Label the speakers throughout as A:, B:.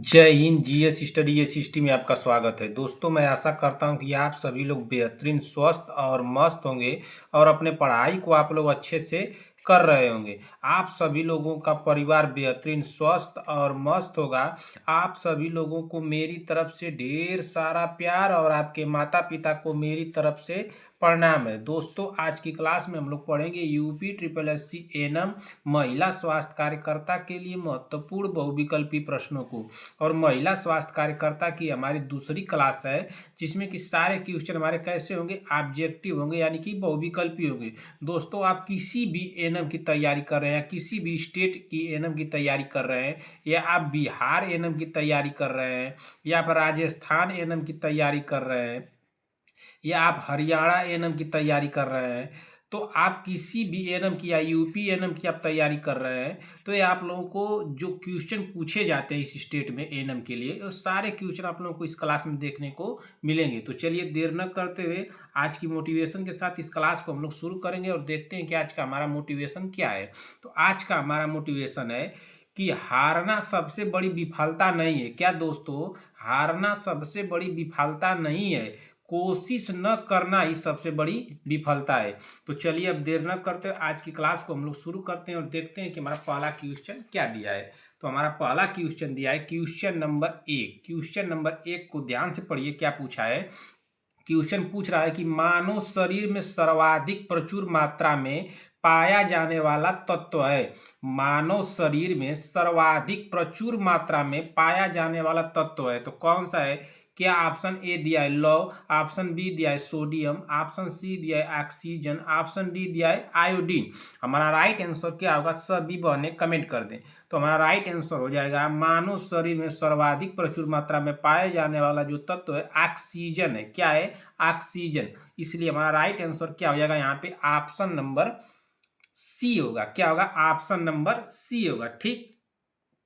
A: जय Hind. GS study SST में आपका स्वागत है। दोस्तों, मैं आशा करता हूं कि आप सभी लोग बेहतरीन स्वस्थ और मस्त होंगे और अपने पढ़ाई को आप लोग अच्छे से कर रहे होंगे। आप सभी लोगों का परिवार बेहतरीन स्वस्थ और मस्त होगा। आप सभी लोगों को मेरी तरफ से ढेर सारा प्यार और आपके माता पिता को मेरी तरफ से प्रणाम है। दोस्तों, आज की क्लास में हम लोग पढ़ेंगे यूपी ट्रिपल एससी एनएम महिला स्वास्थ्य कार्यकर्ता के लिए महत्वपूर्ण बहुविकल्पी प्रश्नों को। और महिला स्वास्थ्य कार्यकर्ता की हमारी दूसरी क्लास है, जिसमें कि सारे क्वेश्चन हमारे कैसे होंगे, ऑब्जेक्टिव होंगे, यानी कि बहुविकल्पी होंगे। दोस्तों, आप किसी भी एनएम की तैयारी कर रहे हैं, किसी भी स्टेट की एनएम की तैयारी कर रहे हैं, या आप बिहार एनएम की तैयारी कर रहे हैं, या आप राजस्थान एनएम की तैयारी कर रहे हैं, या आप हरियाणा एनएम की तैयारी कर रहे हैं, तो आप किसी भी एनएम की या यूपी एनएम की आप तैयारी कर रहे हैं, तो ये आप लोगों को जो क्वेश्चन पूछे जाते हैं इस स्टेट में एनएम के लिए, वो सारे क्वेश्चन आप लोगों को इस क्लास में देखने को मिलेंगे। तो चलिए देर न करते हुए आज की मोटिवेशन के साथ इस क्लास को हम लोग शुरू करेंगे और देखते हैं कि आज का हमारा मोटिवेशन क्या है। तो आज का हमारा मोटिवेशन है कि हारना सबसे बड़ी विफलता नहीं है। क्या दोस्तों? हारना सबसे बड़ी विफलता नहीं है, कोशिश न करना ही सबसे बड़ी विफलता है। तो चलिए अब देर न करते आज की क्लास को हम लोग शुरू करते हैं और देखते हैं कि हमारा पहला क्वेश्चन क्या दिया है। तो हमारा पहला क्वेश्चन दिया है क्वेश्चन नंबर 1। क्वेश्चन नंबर 1 को ध्यान से पढ़िए, क्या पूछा है। क्वेश्चन पूछ रहा है कि मानव शरीर में सर्वाधिक प्रचुर मात्रा में पाया जाने वाला तत्व है। मानव शरीर में सर्वाधिक प्रचुर मात्रा में पाया जाने वाला तत्व है, तो कौन सा है? क्या ऑप्शन ए दिया है लौह, ऑप्शन बी दिया है सोडियम, ऑप्शन सी दिया है ऑक्सीजन, ऑप्शन डी दिया है आयोडीन। हमारा राइट आंसर क्या होगा? सभी बहने कमेंट कर दें। तो हमारा राइट आंसर हो जाएगा मानव शरीर में सर्वाधिक प्रचुर मात्रा में पाए जाने वाला जो तत्व है ऑक्सीजन है। क्या है? ऑक्सीजन। इसलिए हमारा राइट आंसर क्या हो जाएगा? यहाँ पे ऑप्शन नंबर सी होगा। क्या होगा? ऑप्शन नंबर सी होगा। ठीक,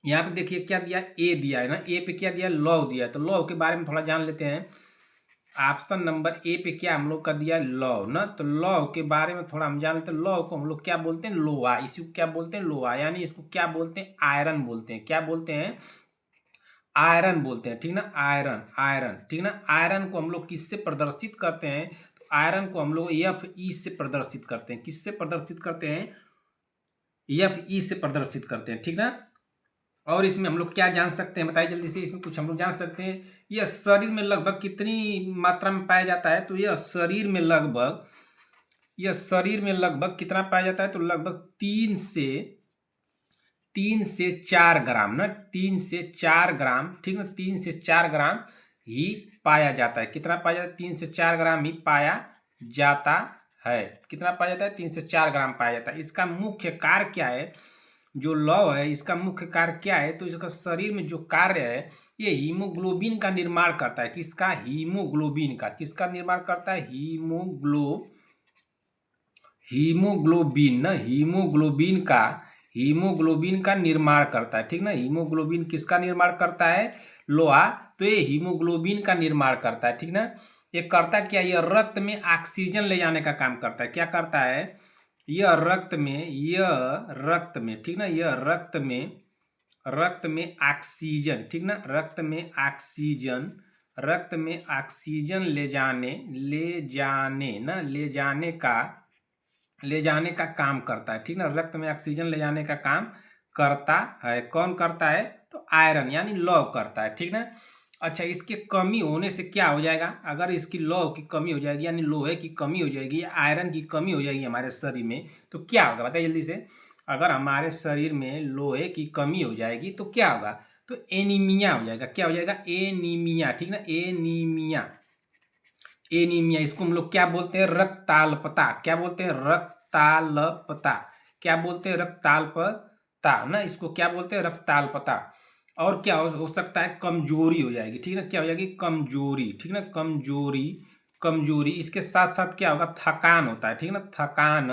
A: यहाँ पे देखिए क्या दिया, ए दिया है ना, ए पे क्या दिया? लौह दिया है। तो लौह के बारे में थोड़ा जान लेते हैं। ऑप्शन नंबर ए पे क्या हम लोग का दिया है? लौह ना। तो लौह के बारे में थोड़ा हम जान लेते हैं। लौह को हम लोग क्या बोलते हैं? लोहा। इसी को क्या बोलते हैं? लोहा। यानी इसको क्या बोलते हैं? आयरन बोलते हैं। क्या बोलते हैं? आयरन बोलते हैं। ठीक ना, आयरन, आयरन। ठीक ना, आयरन को हम लोग किससे प्रदर्शित करते हैं? तो आयरन को हम लोग एफ ई से प्रदर्शित करते हैं। किससे प्रदर्शित करते हैं? एफ ई से प्रदर्शित करते हैं। ठीक ना। और इसमें हम लोग क्या जान सकते हैं, बताइए जल्दी से। इसमें कुछ हम लोग जान सकते हैं। यह शरीर में लगभग कितनी मात्रा में पाया जाता है? तो यह शरीर में लगभग कितना पाया जाता है? तो लगभग 3 से 4 ग्राम ना, 3 से 4 ग्राम। ठीक ना, 3 से 4 ग्राम ही पाया जाता है। कितना पाया जाता है? 3 से 4 ग्राम ही पाया जाता है। कितना पाया जाता है? 3 से 4 ग्राम पाया जाता है। इसका मुख्य कार्य क्या है? जो लौह है, इसका मुख्य कार्य क्या है? तो इसका शरीर में जो कार्य है, ये हीमोग्लोबिन का निर्माण करता है। किसका? हीमोग्लोबिन का। किसका निर्माण करता है? हीमोग्लोबिन ना, हीमोग्लोबिन का निर्माण करता है। ठीक ना, हीमोग्लोबिन किसका निर्माण करता है? लोहा। तो ये हीमोग्लोबिन का निर्माण करता है। ठीक ना। ये करता क्या? ये रक्त में ऑक्सीजन ले जाने का काम करता है। क्या करता है? यह रक्त में, ठीक ना, यह रक्त में ऑक्सीजन, ठीक ना, रक्त में ऑक्सीजन ले जाने का काम करता है। ठीक ना, रक्त में ऑक्सीजन ले जाने का काम करता है। कौन करता है? तो आयरन यानी लौह करता है। ठीक ना। अच्छा, इसके कमी होने से क्या हो जाएगा? अगर इसकी लौह की कमी हो जाएगी, यानी लोहे की कमी हो जाएगी, आयरन की कमी हो जाएगी हमारे शरीर में, तो क्या होगा? बताइए जल्दी से। अगर हमारे शरीर में लोहे की कमी हो जाएगी तो क्या होगा? तो एनीमिया हो जाएगा। क्या हो जाएगा? एनीमिया। ठीक ना, एनीमिया। इसको हम लोग क्या बोलते हैं? रक्ताल्पता। क्या बोलते हैं? रक्ताल्पता। क्या बोलते हैं? रक्ताल्पता ना, इसको क्या बोलते हैं? रक्ताल्पता। और क्या हो सकता है? कमजोरी हो जाएगी। ठीक ना, क्या हो जाएगी? कमजोरी। ठीक ना, कमजोरी। इसके साथ साथ क्या होगा? थकान होता है। ठीक ना, थकान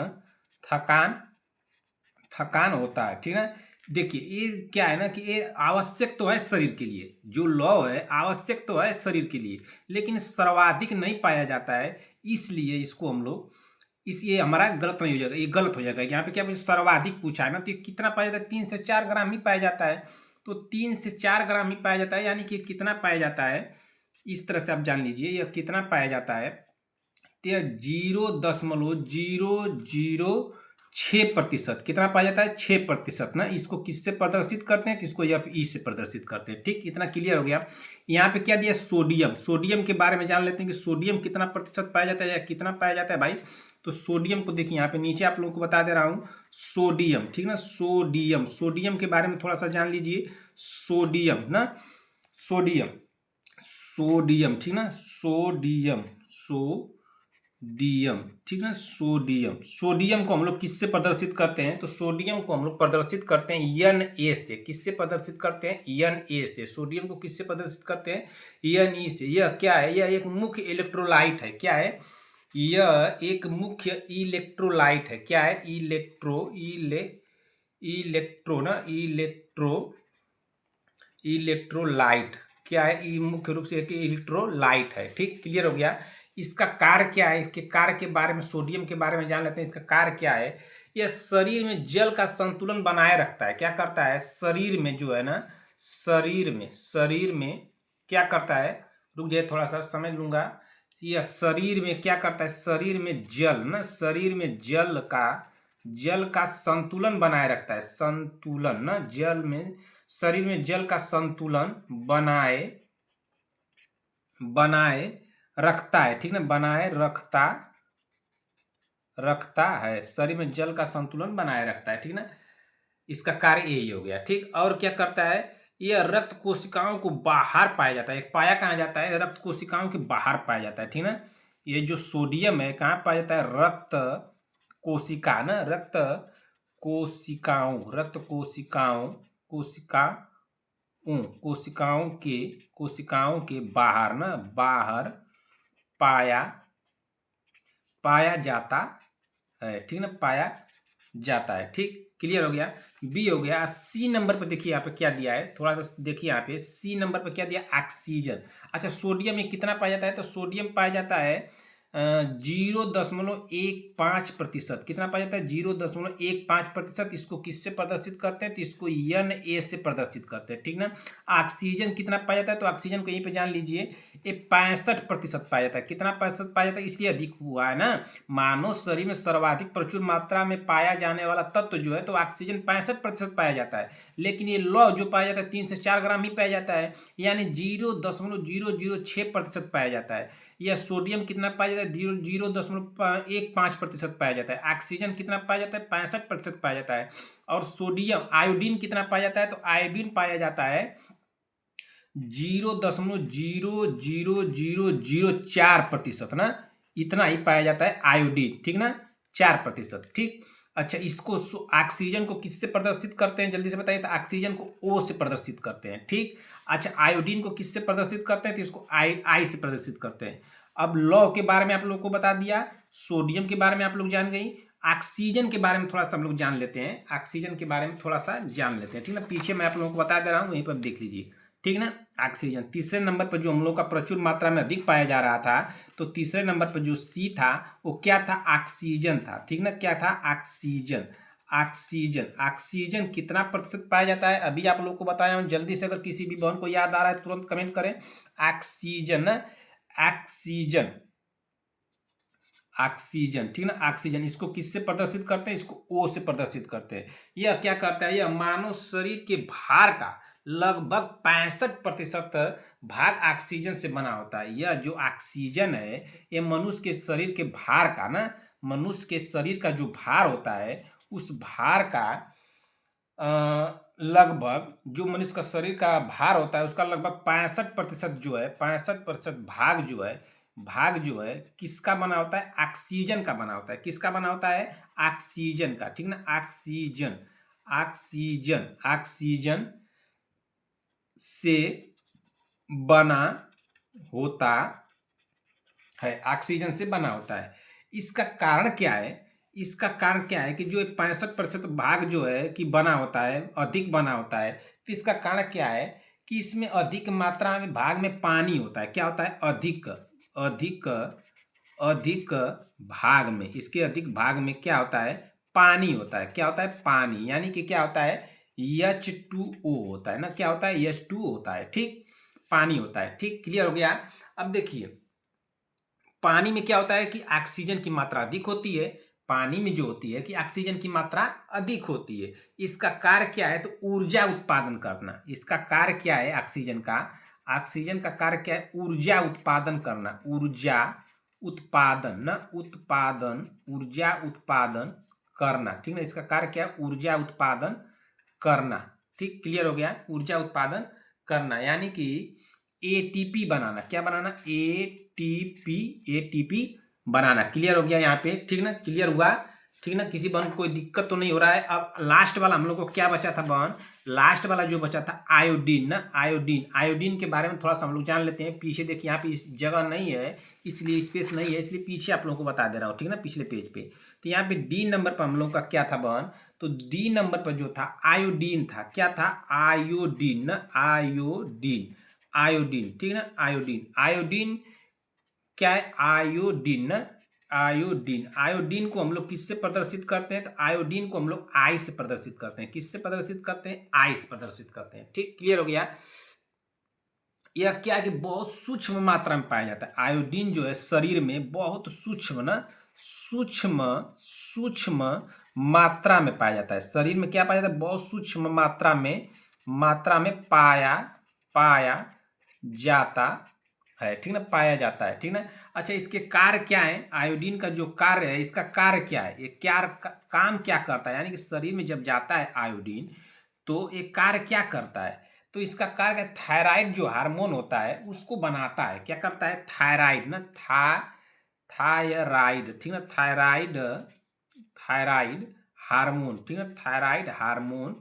A: थकान होता है। ठीक ना। देखिए ये क्या है ना कि ये आवश्यक तो है शरीर के लिए, जो लौह है आवश्यक तो है शरीर के लिए, लेकिन सर्वाधिक नहीं पाया जाता है। इसलिए इसको हम लोग ये हमारा गलत नहीं हो जाएगा, ये गलत हो जाएगा। यहाँ पे क्या सर्वाधिक पूछा है ना, तो ये कितना पाया जाता है? 3 से 4 ग्राम ही पाया जाता है। तो 3 से 4 ग्राम ही पाया जाता है, यानी कि कितना पाया जाता है, इस तरह से आप जान लीजिए यह कितना पाया जाता है। तो यह 0.006% कितना पाया जाता है, 6% ना। इसको किससे प्रदर्शित करते हैं, तो इसको Fe से प्रदर्शित करते हैं। ठीक, इतना क्लियर हो गया। यहाँ पे क्या दिया, सोडियम। सोडियम के बारे में जान लेते हैं कि सोडियम कितना प्रतिशत पाया जाता है या कितना पाया जाता है भाई। तो सोडियम को देखिए यहाँ पे नीचे आप लोगों को बता दे रहा हूँ, सोडियम, ठीक ना। सोडियम, सोडियम के बारे में थोड़ा सा जान लीजिए। सोडियम ना, सोडियम, सोडियम, ठीक ना, सोडियम, सोडियम, ठीक ना, सोडियम। सोडियम को हम लोग किससे प्रदर्शित करते हैं, तो सोडियम को हम लोग प्रदर्शित करते हैं Na से। किससे प्रदर्शित करते हैं, Na से। सोडियम को किससे प्रदर्शित करते हैं, Ne से। यह क्या है, यह एक मुख्य इलेक्ट्रोलाइट है। क्या है, यह एक मुख्य इलेक्ट्रोलाइट है। क्या है, इलेक्ट्रो ना, इलेक्ट्रोलाइट। क्या है, ये मुख्य रूप से एक इलेक्ट्रोलाइट है। ठीक, क्लियर हो गया। इसका कार्य क्या है, इसके कार्य के बारे में, सोडियम के बारे में जान लेते हैं। इसका कार्य क्या है, यह शरीर में जल का संतुलन बनाए रखता है। क्या करता है, शरीर में जो है ना, शरीर में क्या करता है, रुक जाइए थोड़ा सा समझ लूंगा। यह शरीर में क्या करता है, शरीर में जल ना, शरीर में जल का संतुलन बनाए रखता है। संतुलन ना, जल में, शरीर में जल का संतुलन बनाए रखता है। ठीक ना, बनाए रखता है। शरीर में जल का संतुलन बनाए रखता है। ठीक ना, इसका कार्य यही हो गया। ठीक, और क्या करता है, यह रक्त कोशिकाओं को बाहर पाया जाता है। पाया कहाँ जाता है, रक्त कोशिकाओं के बाहर पाया जाता है। ठीक ना, ये जो सोडियम है कहाँ पाया जाता है, रक्त कोशिका ना, रक्त कोशिकाओं के बाहर ना, बाहर पाया जाता है। ठीक ना, पाया जाता है। ठीक, क्लियर हो गया। बी हो गया। सी नंबर पर देखिए यहाँ पे क्या दिया है, थोड़ा सा देखिए यहाँ पे सी नंबर पर क्या दिया, ऑक्सीजन। अच्छा, सोडियम में कितना पाया जाता है, तो सोडियम पाया जाता है 0.15%। कितना पाया जाता है, 0.15%। इसको किससे प्रदर्शित करते हैं, तो इसको Na से प्रदर्शित करते हैं। ठीक ना। ऑक्सीजन कितना पाया जाता है, तो ऑक्सीजन को यहीं पे जान लीजिए, ये 65% पाया जाता है। कितना 65 पाया जाता है, इसलिए अधिक हुआ है ना। मानव शरीर में सर्वाधिक प्रचुर मात्रा में पाया जाने वाला तत्व जो है, तो ऑक्सीजन 65% पाया जाता है। लेकिन ये लौ जो पाया जाता है 3 से 4 ग्राम ही पाया जाता है, यानी 0.006% पाया जाता है। यह सोडियम कितना पाया जाता है, 0.15% पाया जाता है। ऑक्सीजन कितना पाया जाता है, 65% पाया जाता है। और सोडियम, आयोडीन कितना पाया जाता है, तो आयोडीन पाया जाता है 0.00004% ना, इतना ही पाया जाता है आयोडीन। ठीक ना, 4%। ठीक, अच्छा, इसको ऑक्सीजन को किससे प्रदर्शित करते हैं, जल्दी से बताइए। तो ऑक्सीजन को O से प्रदर्शित करते हैं। ठीक, अच्छा, आयोडीन को किससे प्रदर्शित करते हैं, तो इसको I से प्रदर्शित करते हैं। अब लौ के बारे में आप लोग को बता दिया, सोडियम के बारे में आप लोग जान गई। ऑक्सीजन के बारे में थोड़ा सा हम लोग जान लेते हैं। ऑक्सीजन के बारे में थोड़ा सा जान लेते हैं। ठीक ना, पीछे मैं आप लोगों को बता दे रहा हूँ, वहीं पर देख लीजिए। ठीक ना, ऑक्सीजन तीसरे नंबर पर जो हम लोग का प्रचुर मात्रा में अधिक पाया जा रहा था, तो तीसरे नंबर पर जो सी था वो क्या था, ऑक्सीजन था। ठीक ना, क्या था, ऑक्सीजन। ऑक्सीजन कितना प्रतिशत पाया जाता है, अभी आप लोग को बताया हूं। जल्दी से अगर किसी भी बहन को याद आ रहा है तुरंत कमेंट करें। ऑक्सीजन, ऑक्सीजन, ठीक ना, ऑक्सीजन। इसको किससे प्रदर्शित करते हैं, इसको O से प्रदर्शित करते हैं। यह क्या करता है, यह मानव शरीर के भार का लगभग 65% भाग ऑक्सीजन से बना होता है। यह जो ऑक्सीजन है, यह मनुष्य के शरीर के भार का ना, मनुष्य के शरीर का जो भार होता है, उस भार का लगभग, जो मनुष्य का शरीर का भार होता है उसका लगभग 65% जो है, 65% भाग जो है किसका बना होता है, ऑक्सीजन का बना होता है। किसका बना होता है, ऑक्सीजन का। ठीक ना, ऑक्सीजन से बना होता है, ऑक्सीजन से बना होता है। इसका कारण क्या है, इसका कारण क्या है कि जो 65% भाग जो है कि बना होता है, अधिक बना होता है, तो इसका कारण क्या है कि इसमें अधिक मात्रा में भाग में पानी होता है। क्या होता है, अधिक भाग में, इसके अधिक भाग में क्या होता है, पानी होता है। क्या होता है, पानी, यानी कि क्या होता है, H2O होता है ना, क्या होता है, H2O होता है, ठीक, पानी होता है, ठीक, क्लियर हो गया। अब देखिए पानी में क्या होता है कि ऑक्सीजन की मात्रा अधिक होती है, पानी में जो होती है कि ऑक्सीजन की मात्रा अधिक होती है। इसका कार्य क्या है, तो ऊर्जा उत्पादन करना। इसका कार्य क्या है, ऑक्सीजन का कार्य क्या है, ऊर्जा उत्पादन करना, ऊर्जा उत्पादन न उत्पादन, ऊर्जा उत्पादन करना, ठीक ना। इसका कार्य क्या है, ऊर्जा उत्पादन करना, ठीक, क्लियर हो गया, ऊर्जा उत्पादन करना, यानी कि एटीपी बनाना, क्या बनाना, एटीपी, एटीपी बनाना, क्लियर हो गया यहाँ पे, ठीक ना, क्लियर हुआ, ठीक ना, किसी बहन को कोई दिक्कत तो नहीं हो रहा है। अब लास्ट वाला हम लोग को क्या बचा था बहन, लास्ट वाला जो बचा था आयोडीन ना, आयोडीन, आयोडीन के बारे में थोड़ा सा हम लोग जान लेते हैं। पीछे देखिए यहाँ पे इस जगह नहीं है, इसलिए स्पेस नहीं है, इसलिए पीछे आप लोगों को बता दे रहा हूँ, ठीक ना, पिछले पेज पे। तो यहाँ पे डी नंबर पर हम लोग का क्या था बहन, तो डी नंबर पर जो था आयोडीन था, क्या था, आयोडीन ना, आयोडीन, आयोडीन, ठीक ना, आयोडीन, आयोडीन क्या है, आयोडीन ना, आयोडीन, आयोडीन को हम लोग किससे प्रदर्शित करते हैं, तो आयोडीन को हम लोग आई से प्रदर्शित करते हैं, किससे प्रदर्शित करते हैं, आई से प्रदर्शित करते हैं, ठीक, क्लियर हो गया। यह क्या है कि बहुत सूक्ष्म मात्रा में पाया जाता है, आयोडीन जो है शरीर में बहुत सूक्ष्म ना, सूक्ष्म सूक्ष्म मात्रा में पाया जाता है, शरीर में क्या पाया जाता है, बहुत सूक्ष्म मात्रा में पाया पाया जाता है, ठीक ना, पाया जाता है, ठीक ना। अच्छा इसके कार्य क्या है, आयोडीन का जो कार्य है, इसका कार्य क्या है, ये क्या काम क्या करता है, यानी कि शरीर में जब जाता है आयोडीन तो एक कार्य क्या करता है, तो इसका कार्य थायराइड जो हार्मोन होता है उसको बनाता है, क्या करता है, थायराइड ना, थायराइड, ठीक ना, थायराइड, थायराइड हार्मोन, ठीक है, थायराइड हार्मोन,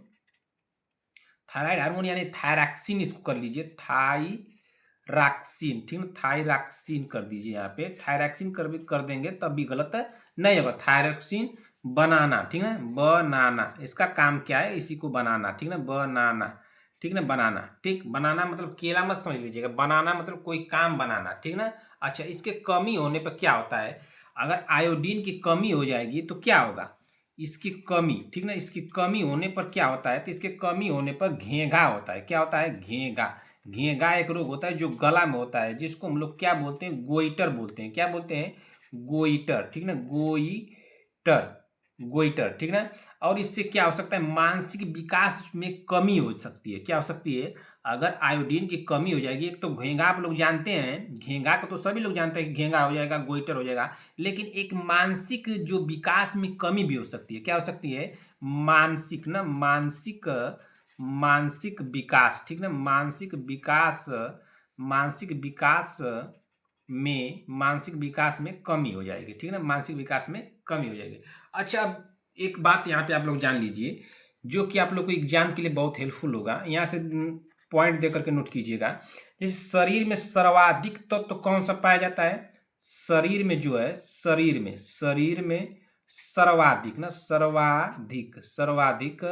A: थायराइड हार्मोन यानी थायरॉक्सिन, इसको कर लीजिए थायरॉक्सिन, ठीक है, थायरॉक्सिन कर दीजिए, यहाँ पे थायरॉक्सिन कर देंगे तब भी गलत नहीं होगा, थायरॉक्सिन बनाना, ठीक है, बनाना, इसका काम क्या है, इसी को बनाना, ठीक है, बनाना, ठीक ना, बनाना, ठीक, बनाना मतलब केला मत समझ लीजिएगा, बनाना मतलब कोई काम बनाना, ठीक ना। अच्छा इसके कमी होने पर क्या होता है, अगर आयोडीन की कमी हो जाएगी तो क्या होगा, इसकी कमी, ठीक ना, इसकी कमी होने पर क्या होता है, तो इसके कमी होने पर घेंघा होता है, क्या होता है, घेंघा, घेंघा एक रोग होता है जो गला में होता है, जिसको हम लोग क्या बोलते हैं, गोइटर बोलते हैं, क्या बोलते हैं, गोइटर, ठीक ना, गोइटर, गोइटर, ठीक ना। और इससे क्या हो सकता है, मानसिक विकास में कमी हो सकती है, क्या हो सकती है, अगर आयोडीन की कमी हो जाएगी, एक तो घेंघा आप लोग जानते हैं, घेंघा को तो सभी लोग जानते हैं कि घेंघा हो जाएगा, गोइटर हो जाएगा, लेकिन एक मानसिक जो विकास में कमी भी हो सकती है, क्या हो सकती है, मानसिक ना, मानसिक, मानसिक विकास, ठीक ना, मानसिक विकास, मानसिक विकास मानसिक विकास में कमी हो जाएगी, ठीक है ना, मानसिक विकास में कमी हो जाएगी। अच्छा अब एक बात यहाँ पे आप लोग जान लीजिए जो कि आप लोग को एग्जाम के लिए बहुत हेल्पफुल होगा, यहाँ से पॉइंट दे करके नोट कीजिएगा। जैसे शरीर में सर्वाधिक तत्व तो कौन सा पाया जाता है, शरीर में जो है, शरीर में सर्वाधिक ना, सर्वाधिक, सर्वाधिक,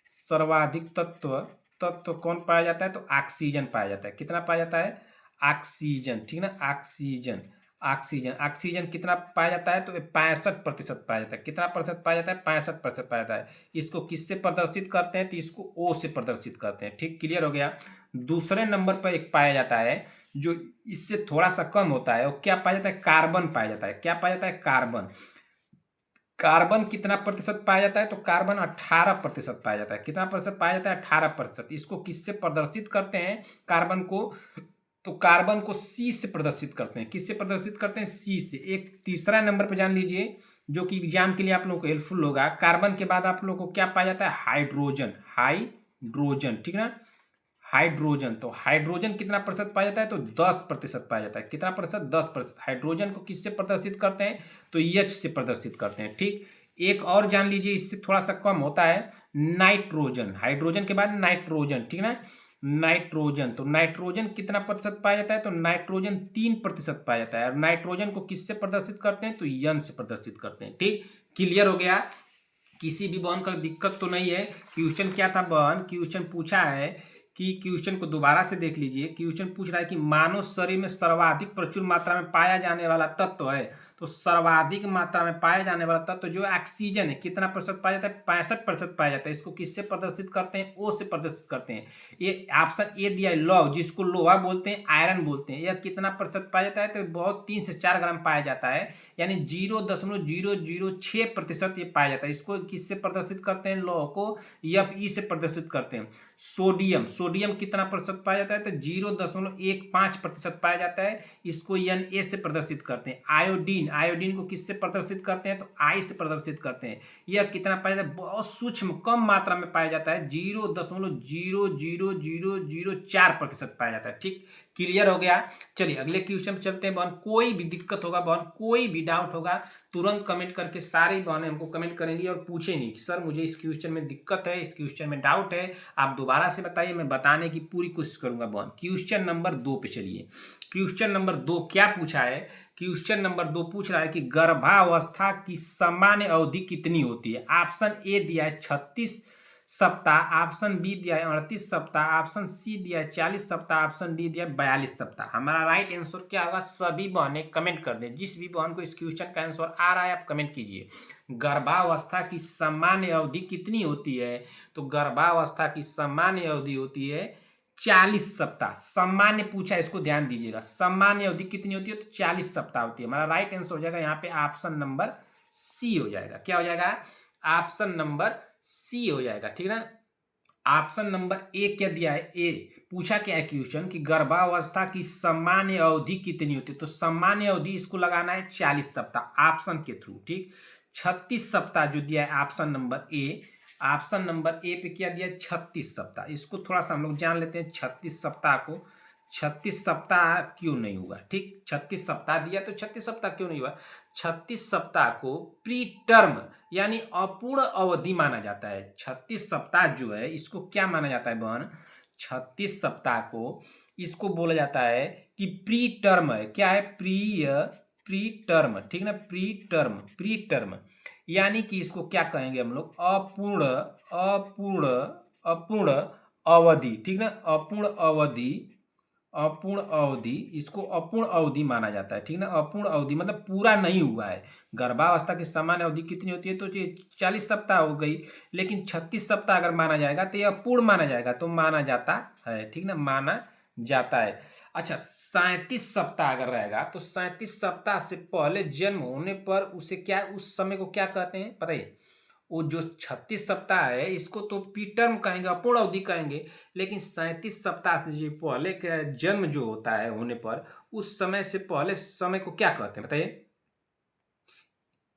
A: सर्वाधिक तत्व, तत्व कौन पाया जाता है, तो ऑक्सीजन पाया जाता है, कितना पाया जाता है, ऑक्सीजन, ठीक ना, ऑक्सीजन, ऑक्सीजन, ऑक्सीजन कितना पाया जाता है, तो 65% पाया जाता है, कितना प्रतिशत पाया जाता है, 65% पाया जाता है। इसको किससे प्रदर्शित करते हैं, तो इसको ओ से प्रदर्शित करते हैं, ठीक, क्लियर हो गया। दूसरे नंबर पर एक पाया जाता है जो इससे थोड़ा सा कम होता है, वो क्या पाया जाता है, कार्बन पाया जाता है, क्या पाया जाता है, कार्बन, कार्बन कितना प्रतिशत पाया जाता है, तो कार्बन 18% पाया जाता है, कितना प्रतिशत पाया जाता है, 18%। इसको किससे प्रदर्शित करते हैं, कार्बन को, तो कार्बन को सी से प्रदर्शित करते हैं, किससे प्रदर्शित करते हैं, सी से। एक तीसरा नंबर पर जान लीजिए जो कि एग्जाम के लिए आप लोगों को हेल्पफुल होगा, कार्बन के बाद आप लोगों को क्या पाया जाता है, हाइड्रोजन, हाइड्रोजन, ठीक ना, हाइड्रोजन, तो हाइड्रोजन कितना प्रतिशत पाया जाता है, तो 10% पाया जाता है, कितना प्रतिशत, 10%। हाइड्रोजन को किससे प्रदर्शित करते हैं, तो एच से प्रदर्शित करते हैं, ठीक। एक और जान लीजिए इससे थोड़ा सा कम होता है, नाइट्रोजन, हाइड्रोजन के बाद नाइट्रोजन, ठीक ना, नाइट्रोजन, तो नाइट्रोजन कितना प्रतिशत पाया जाता है, तो नाइट्रोजन 3% पाया जाता है, और नाइट्रोजन को किससे प्रदर्शित करते हैं, तो यन से प्रदर्शित करते हैं, ठीक, क्लियर हो गया। किसी भी बहन का दिक्कत तो नहीं है। क्वेश्चन क्या था बहन, क्वेश्चन पूछा है कि क्वेश्चन को दोबारा से देख लीजिए। क्वेश्चन पूछ रहा है कि मानव शरीर में सर्वाधिक प्रचुर मात्रा में पाया जाने वाला तत्व है, तो सर्वाधिक मात्रा में पाए जाने वाला तत्व जो ऑक्सीजन है, कितना प्रतिशत पाया जाता है? 65% पाया जाता है। इसको किससे प्रदर्शित करते हैं? ओ से प्रदर्शित करते हैं। ये ऑप्शन ए दिया है लौह, जिसको लोहा बोलते हैं, आयरन बोलते हैं। यह कितना प्रतिशत पाया जाता है? तो बहुत 3 से 4 ग्राम पाया जाता है, यानी 0.006% ये पाया जाता है। इसको किससे प्रदर्शित करते हैं? लौह को एफ ई से प्रदर्शित करते हैं। सोडियम, सोडियम कितना प्रतिशत पाया जाता है? तो 0.15% पाया जाता है। इसको एन ए से प्रदर्शित करते हैं। आयोडीन, आयोडीन को किससे प्रदर्शित करते हैं? तो आई से प्रदर्शित करते हैं। यह कितना पाया जाता है? बहुत सूक्ष्म कम मात्रा में पाया जाता है, 0.00004% पाया जाता है। ठीक, क्लियर हो गया। चलिए अगले क्वेश्चन में चलते हैं बहन। कोई भी दिक्कत होगा बहन, कोई भी डाउट होगा, तुरंत कमेंट करके सारी बहनें हमको कमेंट करेंगी और पूछेंगी कि सर मुझे इस क्वेश्चन में दिक्कत है, इस क्वेश्चन में डाउट है, आप दोबारा से बताइए, मैं बताने की पूरी कोशिश करूंगा बहन। क्वेश्चन नंबर 2 पे चलिए। क्वेश्चन नंबर 2 क्या पूछा है? क्वेश्चन नंबर 2 पूछ रहा है कि गर्भावस्था की सामान्य अवधि कितनी होती है? ऑप्शन ए दिया है 36 सप्ताह, ऑप्शन बी दिया है 38 सप्ताह, ऑप्शन सी दिया है 40 सप्ताह, ऑप्शन डी दिया है 42 सप्ताह। हमारा राइट आंसर क्या होगा? सभी बहनें कमेंट कर दें। जिस भी बहन को इस क्वेश्चन का आंसर आ रहा है आप कमेंट कीजिए। गर्भावस्था की सामान्य अवधि कितनी होती है? तो गर्भावस्था की सामान्य अवधि होती है 40 सप्ताह। सामान्य पूछा, इसको ध्यान दीजिएगा। सामान्य अवधि कितनी होती है? तो 40 सप्ताह होती है। हमारा राइट आंसर हो जाएगा यहाँ पे ऑप्शन नंबर सी हो जाएगा। क्या हो जाएगा? ऑप्शन नंबर सी हो जाएगा। ठीक है ना। ऑप्शन नंबर ए क्या दिया है? ए पूछा क्या है क्वेश्चन कि गर्भावस्था की सामान्य अवधि कितनी होती है? तो सामान्य अवधि इसको लगाना है 40 सप्ताह ऑप्शन के थ्रू। ठीक, 36 सप्ताह जो दिया है option number A, option number A पे क्या दिया है? 36 सप्ताह। इसको थोड़ा सा हम लोग जान लेते हैं 36 सप्ताह को। 36 सप्ताह क्यों नहीं हुआ? ठीक, 36 सप्ताह दिया तो 36 सप्ताह क्यों नहीं हुआ? 36 सप्ताह को प्री टर्म यानी अपूर्ण अवधि माना जाता है। 36 सप्ताह जो है इसको क्या माना जाता है बहन? 36 सप्ताह को इसको बोला जाता है कि प्री टर्म है। क्या है? Pre term. ठीक ना, प्री टर्म, प्री टर्म यानी कि इसको क्या कहेंगे हम लोग? अपूर्ण, अपूर्ण, अपूर्ण अवधि। ठीक ना, अपूर्ण अवधि, अपूर्ण अवधि, इसको अपूर्ण अवधि माना जाता है। ठीक ना, अपूर्ण अवधि मतलब पूरा नहीं हुआ है। गर्भावस्था की सामान्य अवधि कितनी होती है? तो ये 40 सप्ताह हो गई, लेकिन 36 सप्ताह अगर माना जाएगा तो यह अपूर्ण माना जाएगा, तो माना जाता है। ठीक ना, माना जाता है। अच्छा, 37 सप्ताह अगर रहेगा तो 37 सप्ताह से पहले जन्म होने पर उसे क्या, उस समय को क्या कहते हैं पता है? वो जो 36 सप्ताह है इसको तो प्री टर्म कहेंगे, अपूर्ण अवधि कहेंगे, लेकिन 37 सप्ताह से जो पहले का जन्म जो होता है होने पर, उस समय से पहले समय को क्या कहते हैं बताइए?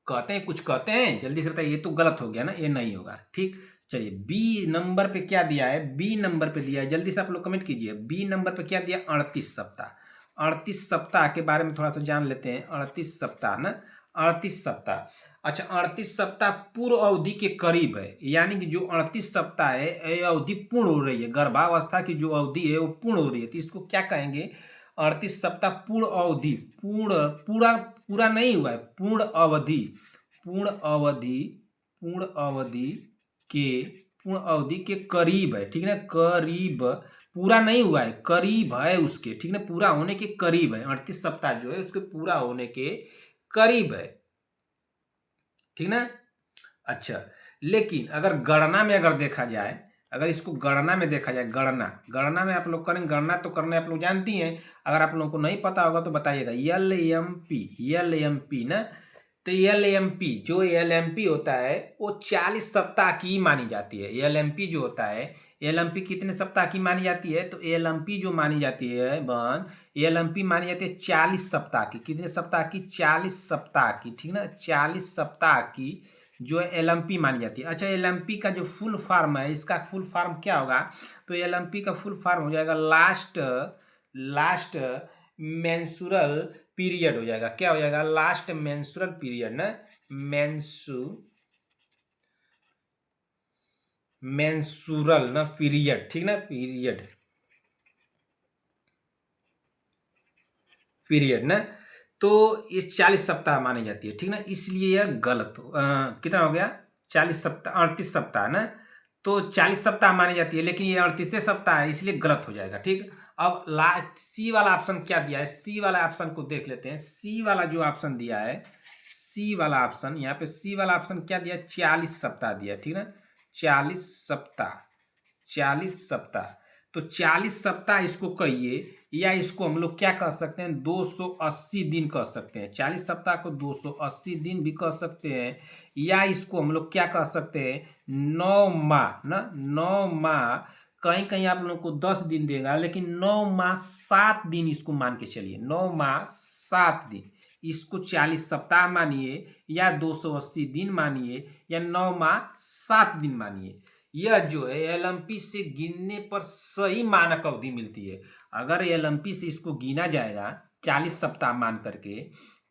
A: कहते हैं, कुछ कहते हैं, जल्दी से बताइए। ये तो गलत हो गया ना, ये नहीं होगा। ठीक, चलिए बी नंबर पे क्या दिया है? बी नंबर पे दिया है, जल्दी से आप लोग कमेंट कीजिए। बी नंबर पे क्या दिया? 38 सप्ताह। 38 सप्ताह के बारे में थोड़ा सा जान लेते हैं। 38 सप्ताह ना, 38 सप्ताह। अच्छा, 38 सप्ताह पूर्ण अवधि के करीब है, यानी कि जो 38 सप्ताह है ये अवधि पूर्ण हो रही है। गर्भावस्था की जो अवधि है वो पूर्ण हो रही है, तो इसको क्या कहेंगे? 38 सप्ताह पूर्ण अवधि, पूर्ण, पूरा पूरा नहीं हुआ है, पूर्ण अवधि, पूर्ण अवधि, पूर्ण अवधि के, पूर्ण अवधि के करीब है। ठीक है ना, करीब, पूरा नहीं हुआ है, करीब है उसके। ठीक है ना, पूरा होने के करीब है। 38 सप्ताह जो है उसके पूरा होने के करीब है। ठीक ना। अच्छा, लेकिन अगर गणना में अगर देखा जाए, अगर इसको गणना में देखा जाए, गणना, गणना में आप लोग करेंगे, गणना तो करने आप लोग जानती हैं। अगर आप लोगों को नहीं पता होगा तो बताइएगा। L M P, L M P ना, तो एल एम पी, जो एल एम पी होता है वो 40 सप्ताह की मानी जाती है। एल एम पी जो होता है, एल एम पी कितने सप्ताह की मानी जाती है? तो एल एम पी जो मानी जाती है बहन, एल एम पी मानी जाती है 40 सप्ताह की। कितने सप्ताह की? 40 सप्ताह की। ठीक ना, 40 सप्ताह की जो है एलएमपी मानी जाती है। अच्छा, एलएमपी का जो फुल फॉर्म है, इसका फुल फॉर्म क्या होगा? तो एलएमपी का फुल फॉर्म हो जाएगा लास्ट, लास्ट मेंस्ट्रुअल पीरियड हो जाएगा। क्या हो जाएगा? लास्ट मेंस्ट्रुअल पीरियड ना, मेंस्ट्रुअल ना पीरियड। ठीक ना, पीरियड, पीरियड ना, तो ये 40 सप्ताह मानी जाती है। ठीक ना, इसलिए यह गलत कितना हो गया? 40 सप्ताह, 38 सप्ताह ना, तो 40 सप्ताह मानी जाती है, लेकिन ये 38 सप्ताह है, इसलिए गलत हो जाएगा। ठीक, अब लास्ट सी वाला ऑप्शन क्या दिया है? सी वाला ऑप्शन को देख लेते हैं। सी वाला जो ऑप्शन दिया है, सी वाला ऑप्शन, यहाँ पे सी वाला ऑप्शन क्या दिया, 40 सप्ताह दिया, ठीक ना, 40 सप्ताह, 40 सप्ताह। तो 40 सप्ताह इसको कहिए, या इसको हम लोग क्या कह सकते हैं, 280 दिन कह सकते हैं। 40 सप्ताह को 280 दिन भी कह सकते हैं, या इसको हम लोग क्या कह सकते हैं, 9 माह ना, 9 माह। कहीं कहीं आप लोगों को 10 दिन देगा, लेकिन 9 माह 7 दिन इसको मान के चलिए, 9 माह 7 दिन। इसको 40 सप्ताह मानिए, या 280 दिन मानिए, या 9 माह 7 दिन मानिए। यह जो है एलएमपी से गिनने पर सही मानक अवधि मिलती है। अगर एलएमपी से इसको गिना जाएगा 40 सप्ताह मान करके,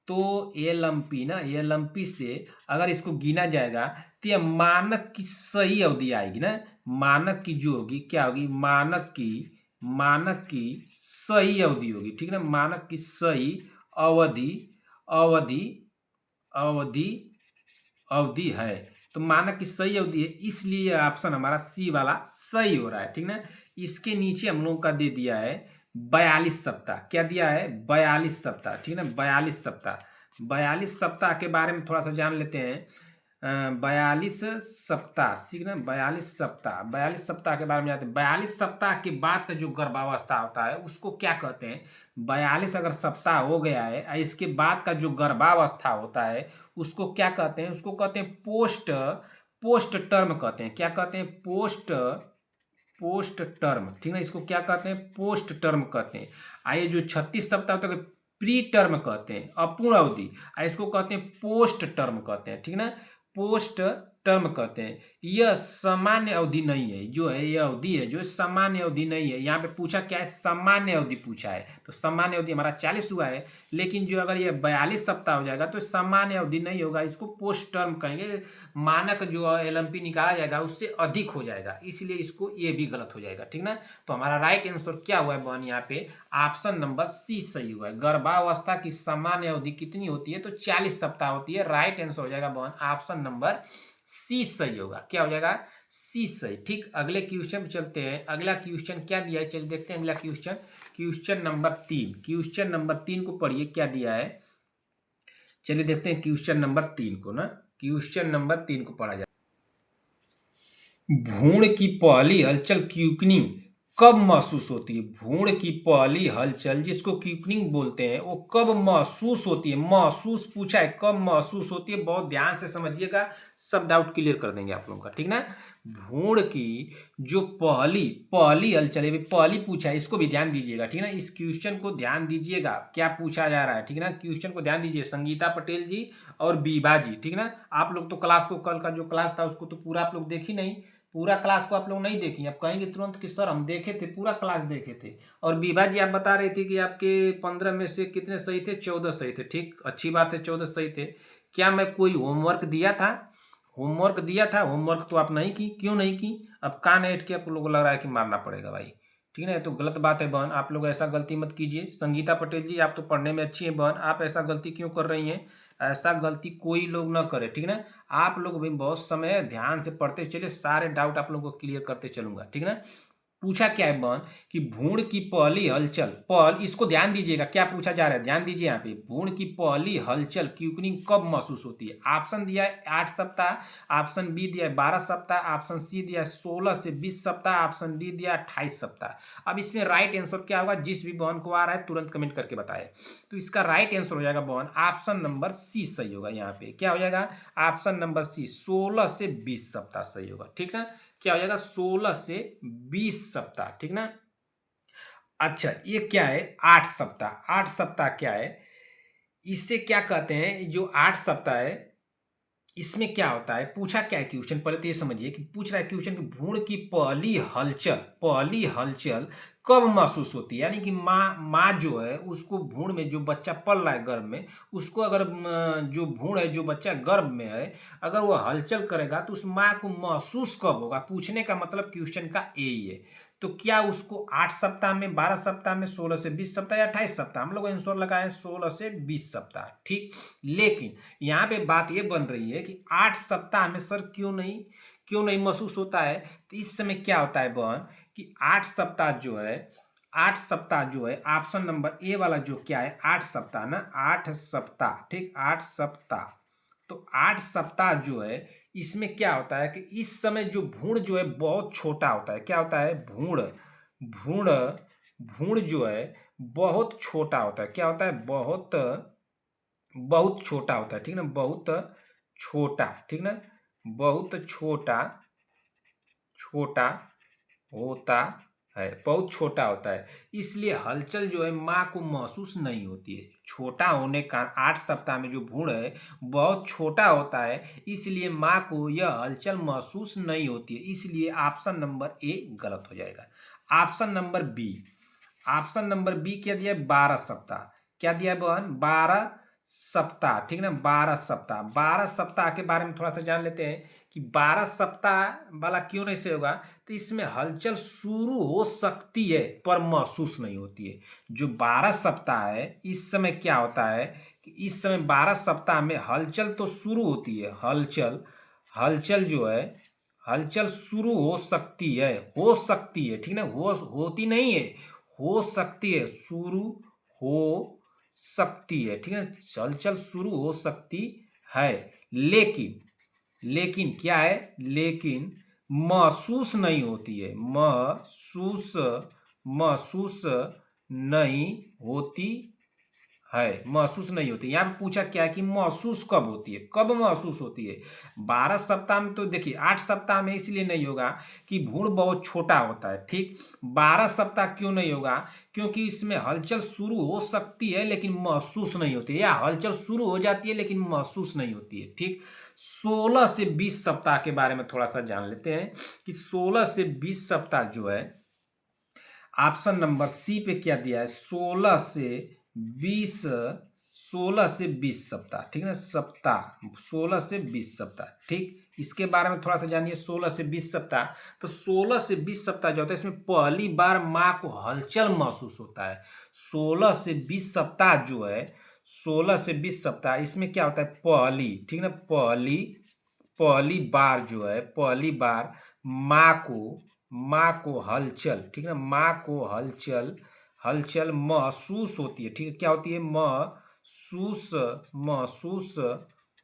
A: तो एलएमपी ना, एलएमपी से अगर इसको गिना जाएगा तो यह मानक की सही अवधि आएगी ना। मानक की जो होगी क्या होगी, मानक की सही अवधि होगी, ठीक ना, मानक की सही अवधि, अवधि अवधि अवधि है। तो मानक की सही अवधि है, इसलिए ऑप्शन हमारा सी वाला सही हो रहा है, ठीक ना। इसके नीचे हम लोगों का दे दिया है 42 सप्ताह। क्या दिया है, 42 सप्ताह, ठीक है ना, 42 सप्ताह। 42 सप्ताह के बारे में थोड़ा सा जान लेते हैं। 42 सप्ताह, ठीक ना, 42 सप्ताह, 42 सप्ताह के बारे में जानते हैं। 42 सप्ताह के बाद का जो गर्भावस्था होता है उसको क्या कहते हैं, 42 अगर सप्ताह हो गया है, इसके बाद का जो गर्भावस्था होता है उसको क्या कहते हैं, उसको कहते हैं पोस्ट, पोस्ट टर्म कहते हैं। क्या कहते हैं, पोस्ट, पोस्ट टर्म, ठीक है, इसको क्या कहते हैं, पोस्ट टर्म कहते हैं। आइए जो 36 सप्ताह तक प्री टर्म कहते हैं, अपूर्ण अवधि, इसको कहते हैं पोस्ट टर्म कहते हैं, ठीक ना, पोस्ट टर्म कहते हैं। यह सामान्य अवधि नहीं है, जो है यह अवधि है जो सामान्य अवधि नहीं है। यहाँ पे पूछा क्या है, सामान्य अवधि पूछा है, तो सामान्य अवधि हमारा 40 हुआ है। लेकिन जो अगर ये 42 सप्ताह हो जाएगा तो सामान्य अवधि नहीं होगा, इसको पोस्ट टर्म कहेंगे। मानक जो एलएमपी निकाला जाएगा उससे अधिक हो जाएगा, इसलिए इसको ये भी गलत हो जाएगा, ठीक ना। तो हमारा राइट आंसर क्या हुआ है बहन, यहाँ पे ऑप्शन नंबर सी सही हुआ है। गर्भावस्था की सामान्य अवधि कितनी होती है, तो 40 सप्ताह होती है। राइट आंसर हो जाएगा बहन ऑप्शन नंबर सी सही होगा। क्या हो जाएगा, सी सही। ठीक, अगले क्वेश्चन पे चलते हैं। अगला क्वेश्चन क्या दिया है, चलिए देखते हैं अगला question. Question number 3, question number 3 को पढ़िए क्या दिया है। चलिए देखते हैं क्वेश्चन नंबर 3 को ना, क्वेश्चन नंबर 3 को पढ़ा जाए। भ्रूण की पहली हलचल क्यूकनिंग कब महसूस होती है। भ्रूण की पहली हलचल जिसको क्यूकनिंग बोलते हैं वो कब महसूस होती है। महसूस पूछा है, कब महसूस होती है, बहुत ध्यान से समझिएगा, सब डाउट क्लियर कर देंगे आप लोगों का, ठीक ना। भ्रूण की जो पहली पहली हलचल है, पहली पूछा है, इसको भी ध्यान दीजिएगा, ठीक ना। इस क्वेश्चन को ध्यान दीजिएगा, क्या पूछा जा रहा है, ठीक ना। क्वेश्चन को ध्यान दीजिए, संगीता पटेल जी और बीबा जी, ठीक ना। आप लोग तो क्लास को, कल का जो क्लास था उसको तो पूरा आप लोग देखी नहीं, पूरा क्लास को आप लोग नहीं देखी। आप कहेंगे तुरंत कि सर हम देखे थे, पूरा क्लास देखे थे। और विभा जी आप बता रही थी कि आपके 15 में से कितने सही थे, 14 सही थे। ठीक, अच्छी बात है, 14 सही थे। क्या मैं कोई होमवर्क दिया था, होमवर्क दिया था, होमवर्क तो आप नहीं की, क्यों नहीं की। अब कान ऐठ के आप लोगों को लग रहा है कि मारना पड़ेगा भाई, ठीक है। तो गलत बात है बहन, आप लोग ऐसा गलती मत कीजिए। संगीता पटेल जी आप तो पढ़ने में अच्छी हैं बहन, आप ऐसा गलती क्यों कर रही हैं। ऐसा गलती कोई लोग ना करे, ठीक ना। आप लोग भी बहुत समय ध्यान से पढ़ते चलिए, सारे डाउट आप लोगों को क्लियर करते चलूंगा, ठीक ना। पूछा क्या है बहन कि भ्रूण की पहली हलचल, इसको ध्यान दीजिएगा क्या पूछा जा रहा है, ध्यान दीजिए यहाँ पे। भ्रूण की पहली हलचल क्यूकनिंग कब महसूस होती है। ऑप्शन दिया है 8 सप्ताह, ऑप्शन बी दिया है 12 सप्ताह, ऑप्शन सी दिया है 16 से 20 सप्ताह, ऑप्शन डी दिया 28 सप्ताह। अब इसमें राइट आंसर क्या होगा, जिस भी बहन को आ रहा है तुरंत कमेंट करके बताए। तो इसका राइट आंसर हो जाएगा बहन ऑप्शन नंबर सी सही होगा। यहाँ पे क्या हो जाएगा, ऑप्शन नंबर सी 16 से 20 सप्ताह सही होगा, ठीक ना। क्या हो जाएगा, 16 से 20 सप्ताह, ठीक ना। अच्छा ये क्या है, 8 सप्ताह। 8 सप्ताह क्या है, इससे क्या कहते हैं, जो 8 सप्ताह है इसमें क्या होता है, पूछा क्या है क्वेश्चन, पहले तो ये समझिए कि पूछ रहा है क्वेश्चन कि भ्रूण की पहली हलचल, पहली हलचल कब महसूस होती है। यानी कि माँ जो है उसको, भ्रूण में जो बच्चा पल रहा है गर्भ में, उसको अगर जो भ्रूण है, जो बच्चा गर्भ में है, अगर वो हलचल करेगा तो उस माँ को महसूस कब होगा। पूछने का मतलब क्वेश्चन का यही है। तो क्या उसको 8 सप्ताह में, 12 सप्ताह में, 16 से 20 सप्ताह या 28 सप्ताह, हम लोग आंसर लगाए 16 से 20 सप्ताह, ठीक। लेकिन यहाँ पे बात ये बन रही है कि 8 सप्ताह में सर क्यों नहीं महसूस होता है। तो इस समय क्या होता है बहन कि 8 सप्ताह जो है, 8 सप्ताह जो है, ऑप्शन नंबर ए वाला जो क्या है 8 सप्ताह ना, 8 सप्ताह, ठीक, 8 सप्ताह, तो 8 सप्ताह जो है इसमें क्या होता है कि इस समय जो भ्रूण जो है बहुत छोटा होता है। क्या होता है? भ्रूण भ्रूण भ्रूण जो है बहुत छोटा होता है। क्या होता है? बहुत बहुत छोटा होता है, ठीक ना, बहुत छोटा, ठीक ना, बहुत छोटा छोटा होता है, बहुत छोटा होता है। इसलिए हलचल जो है माँ को महसूस नहीं होती है। छोटा होने का 8 सप्ताह में जो भ्रूण है बहुत छोटा होता है, इसलिए माँ को यह हलचल महसूस नहीं होती है। इसलिए ऑप्शन नंबर ए गलत हो जाएगा। Option number B, option number B क्या दिया है? 12 सप्ताह। क्या दिया है बहन? 12 सप्ताह, ठीक ना, 12 सप्ताह। 12 सप्ताह के बारे में थोड़ा सा जान लेते हैं कि 12 सप्ताह वाला क्यों नहीं से होगा। तो इसमें हलचल शुरू हो सकती है पर महसूस नहीं होती है। जो 12 सप्ताह है इस समय क्या होता है कि इस समय 12 सप्ताह में हलचल तो शुरू होती है, हलचल हलचल जो है हलचल शुरू हो सकती है, ठीक ना, होती नहीं है, हो सकती है, शुरू हो सकती है, ठीक है। हलचल शुरू हो सकती है, लेकिन लेकिन क्या है? लेकिन महसूस नहीं होती है, महसूस नहीं होती है, महसूस नहीं होती। यहाँ पे पूछा क्या है कि महसूस कब होती है, कब महसूस होती है। 12 सप्ताह में तो देखिए, 8 सप्ताह में इसलिए नहीं होगा कि भ्रूण बहुत छोटा होता है, ठीक। 12 सप्ताह क्यों नहीं होगा? क्योंकि इसमें हलचल शुरू हो सकती है लेकिन महसूस नहीं होती है, या हलचल शुरू हो जाती है लेकिन महसूस नहीं होती है, ठीक। 16 से 20 सप्ताह के बारे में थोड़ा सा जान लेते हैं कि 16 से 20 सप्ताह जो है ऑप्शन नंबर सी पे क्या दिया है? 16 से 20 सप्ताह, ठीक है ना, सप्ताह 16 से 20 सप्ताह, ठीक। इसके बारे में थोड़ा सा जानिए। 16 से 20 सप्ताह, तो 16 से 20 सप्ताह जो होता है इसमें पहली बार माँ को हलचल महसूस होता है। 16 से 20 सप्ताह जो है, 16 से 20 सप्ताह इसमें क्या होता है? पहली, ठीक ना, पहली बार जो है, पहली बार माँ को हलचल, ठीक है, माँ को हलचल हलचल महसूस होती है, ठीक है। क्या होती है? महसूस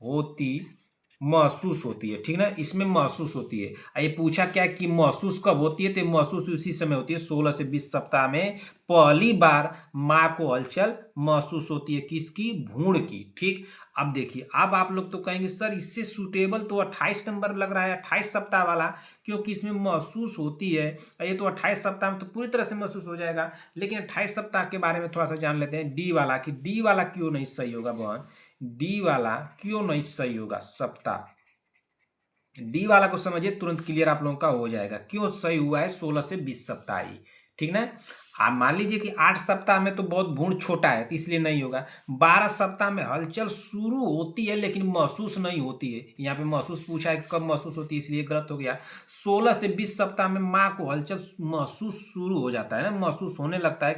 A: होती महसूस होती है, ठीक ना, इसमें महसूस होती है। ये पूछा क्या कि महसूस कब होती है, तो महसूस उसी समय होती है 16 से 20 सप्ताह में पहली बार माँ को हलचल महसूस होती है, किसकी? भ्रूण की, ठीक। अब देखिए, अब आप लोग तो कहेंगे सर इससे सूटेबल तो 28 नंबर लग रहा है, 28 सप्ताह वाला, क्योंकि इसमें महसूस होती है। ये तो 28 सप्ताह में तो पूरी तरह से महसूस हो जाएगा। लेकिन 28 सप्ताह के बारे में थोड़ा सा जान लेते हैं, डी वाला, कि डी वाला क्यों नहीं सही होगा बहन? डी वाला क्यों नहीं सही होगा? सप्ताह, डी वाला को समझिए, तुरंत क्लियर आप लोगों का हो जाएगा क्यों सही हुआ है 16 से 20 सप्ताह ही, ठीक ना। आप मान लीजिए कि 8 सप्ताह में तो बहुत भ्रूण छोटा है तो इसलिए नहीं होगा। 12 सप्ताह में हलचल शुरू होती है लेकिन महसूस नहीं होती है। यहाँ पे महसूस पूछा है, कब महसूस होती है, इसलिए गलत हो गया। 16 से 20 सप्ताह में माँ को हलचल महसूस शुरू हो जाता है ना, महसूस होने लगता है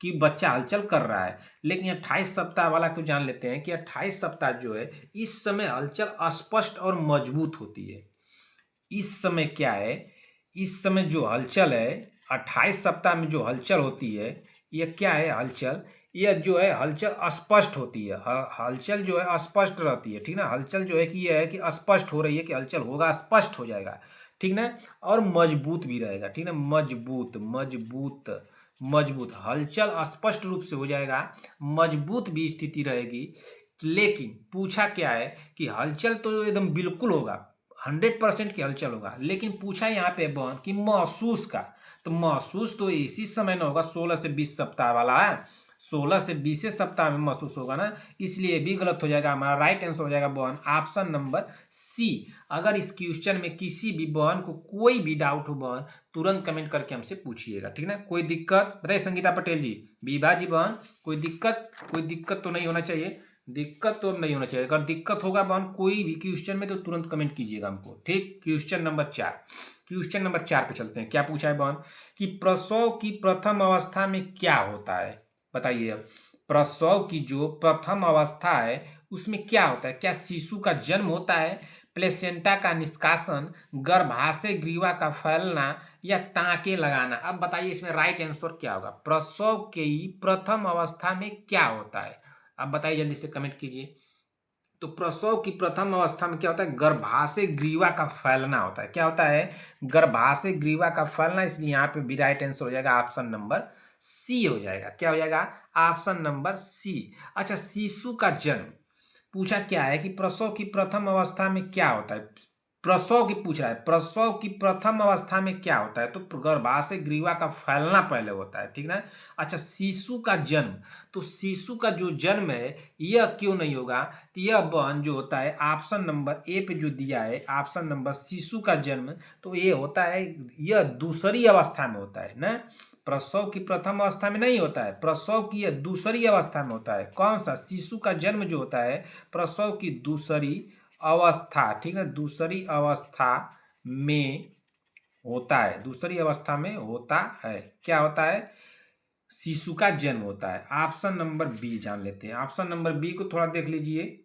A: कि बच्चा हलचल कर रहा है। लेकिन 28 सप्ताह वाला को जान लेते हैं कि 28 सप्ताह जो है इस समय हलचल अस्पष्ट और मजबूत होती है। इस समय क्या है? इस समय जो हलचल है, 28 सप्ताह में जो हलचल होती है, यह क्या है? हलचल, यह जो है हलचल स्पष्ट होती है। हलचल जो है स्पष्ट रहती है, ठीक ना। हलचल जो है कि यह है कि स्पष्ट हो रही है, कि हलचल होगा, स्पष्ट हो जाएगा, ठीक ना। और मजबूत भी रहेगा, ठीक ना, मजबूत मजबूत मजबूत हलचल स्पष्ट रूप से हो जाएगा, मजबूत भी स्थिति रहेगी। लेकिन पूछा क्या है कि हलचल तो एकदम बिल्कुल होगा, 100% की हलचल होगा, लेकिन पूछा यहाँ पे बहन कि महसूस का, तो महसूस तो इसी समय ना होगा, 16 से 20 सप्ताह वाला है, 16 से 20 सप्ताह में महसूस होगा ना, इसलिए भी गलत हो जाएगा। हमारा राइट आंसर हो जाएगा बहन ऑप्शन नंबर सी। अगर इस क्वेश्चन में किसी भी बहन को कोई भी डाउट हो बहन, तुरंत कमेंट करके हमसे पूछिएगा, ठीक ना। कोई दिक्कत बताइए संगीता पटेल जी, विभा जी बहन, कोई दिक्कत तो नहीं होना चाहिए, दिक्कत तो नहीं होना चाहिए। अगर दिक्कत होगा बहन कोई भी क्वेश्चन में तो तुरंत कमेंट कीजिएगा हमको, ठीक। क्वेश्चन नंबर 4 पे चलते हैं। क्या पूछा है बहन कि प्रसव की प्रथम अवस्था में क्या होता है? बताइए। अब प्रसव की जो प्रथम अवस्था है उसमें क्या होता है? क्या शिशु का जन्म होता है, प्लेसेंटा का निष्कासन, गर्भाशय ग्रीवा का फैलना, या टाँके लगाना? अब बताइए इसमें राइट आंसर क्या होगा? प्रसव की प्रथम अवस्था में क्या होता है? अब बताइए, जल्दी से कमेंट कीजिए। तो प्रसव की प्रथम अवस्था में क्या होता है, गर्भाशय ग्रीवा का फैलना होता है। क्या होता है, गर्भाशय ग्रीवा का फैलना। इसलिए यहाँ पे भी राइट आंसर हो जाएगा ऑप्शन नंबर सी हो जाएगा। क्या हो जाएगा, ऑप्शन नंबर सी। अच्छा, शिशु का जन्म पूछा क्या है कि प्रसव की प्रथम अवस्था में क्या होता है। प्रसव की पूछ रहा है, प्रसव की प्रथम अवस्था में क्या होता है, तो गर्भाशय ग्रीवा का फैलना पहले होता है, ठीक ना। अच्छा, शिशु का जन्म, तो शिशु का जो जन्म है यह क्यों नहीं होगा, तो यह बहन जो होता है ऑप्शन नंबर ए पे जो दिया है, ऑप्शन नंबर शिशु का जन्म, तो ये होता है, यह दूसरी अवस्था में होता है ना। प्रसव की प्रथम अवस्था में नहीं होता है, प्रसव की यह दूसरी अवस्था में होता है। कौन सा, शिशु का जन्म जो होता है प्रसव की दूसरी अवस्था, ठीक है, दूसरी अवस्था में होता है, दूसरी अवस्था में होता है। क्या होता है, शिशु का जन्म होता है। ऑप्शन नंबर बी जान लेते हैं। ऑप्शन नंबर बी को थोड़ा देख लीजिए।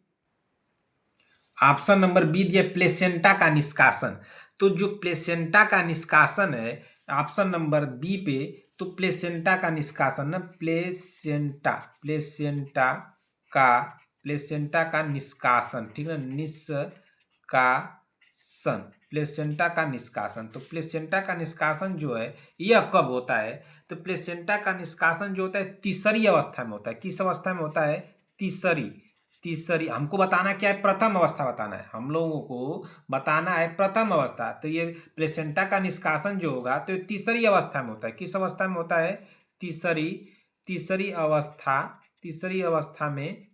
A: ऑप्शन नंबर बी दिया प्लेसेंटा का निष्कासन। तो जो प्लेसेंटा का निष्कासन है ऑप्शन नंबर बी पे, तो प्लेसेंटा का निष्कासन ना, प्लेसेंटा, का प्लेसेंटा का निष्कासन, ठीक है, निष्कासन, प्लेसेंटा का निष्कासन। तो प्लेसेंटा का निष्कासन जो है यह कब होता है, तो प्लेसेंटा का निष्कासन जो होता है तीसरी अवस्था में होता है। किस अवस्था में होता है, तीसरी, तीसरी। हमको बताना क्या है, प्रथम अवस्था बताना है, हम लोगों को बताना है प्रथम अवस्था। तो ये प्लेसेंटा का निष्कासन जो होगा तो ये तीसरी अवस्था में होता है। किस अवस्था में होता है, तीसरी, तीसरी अवस्था, तीसरी अवस्था में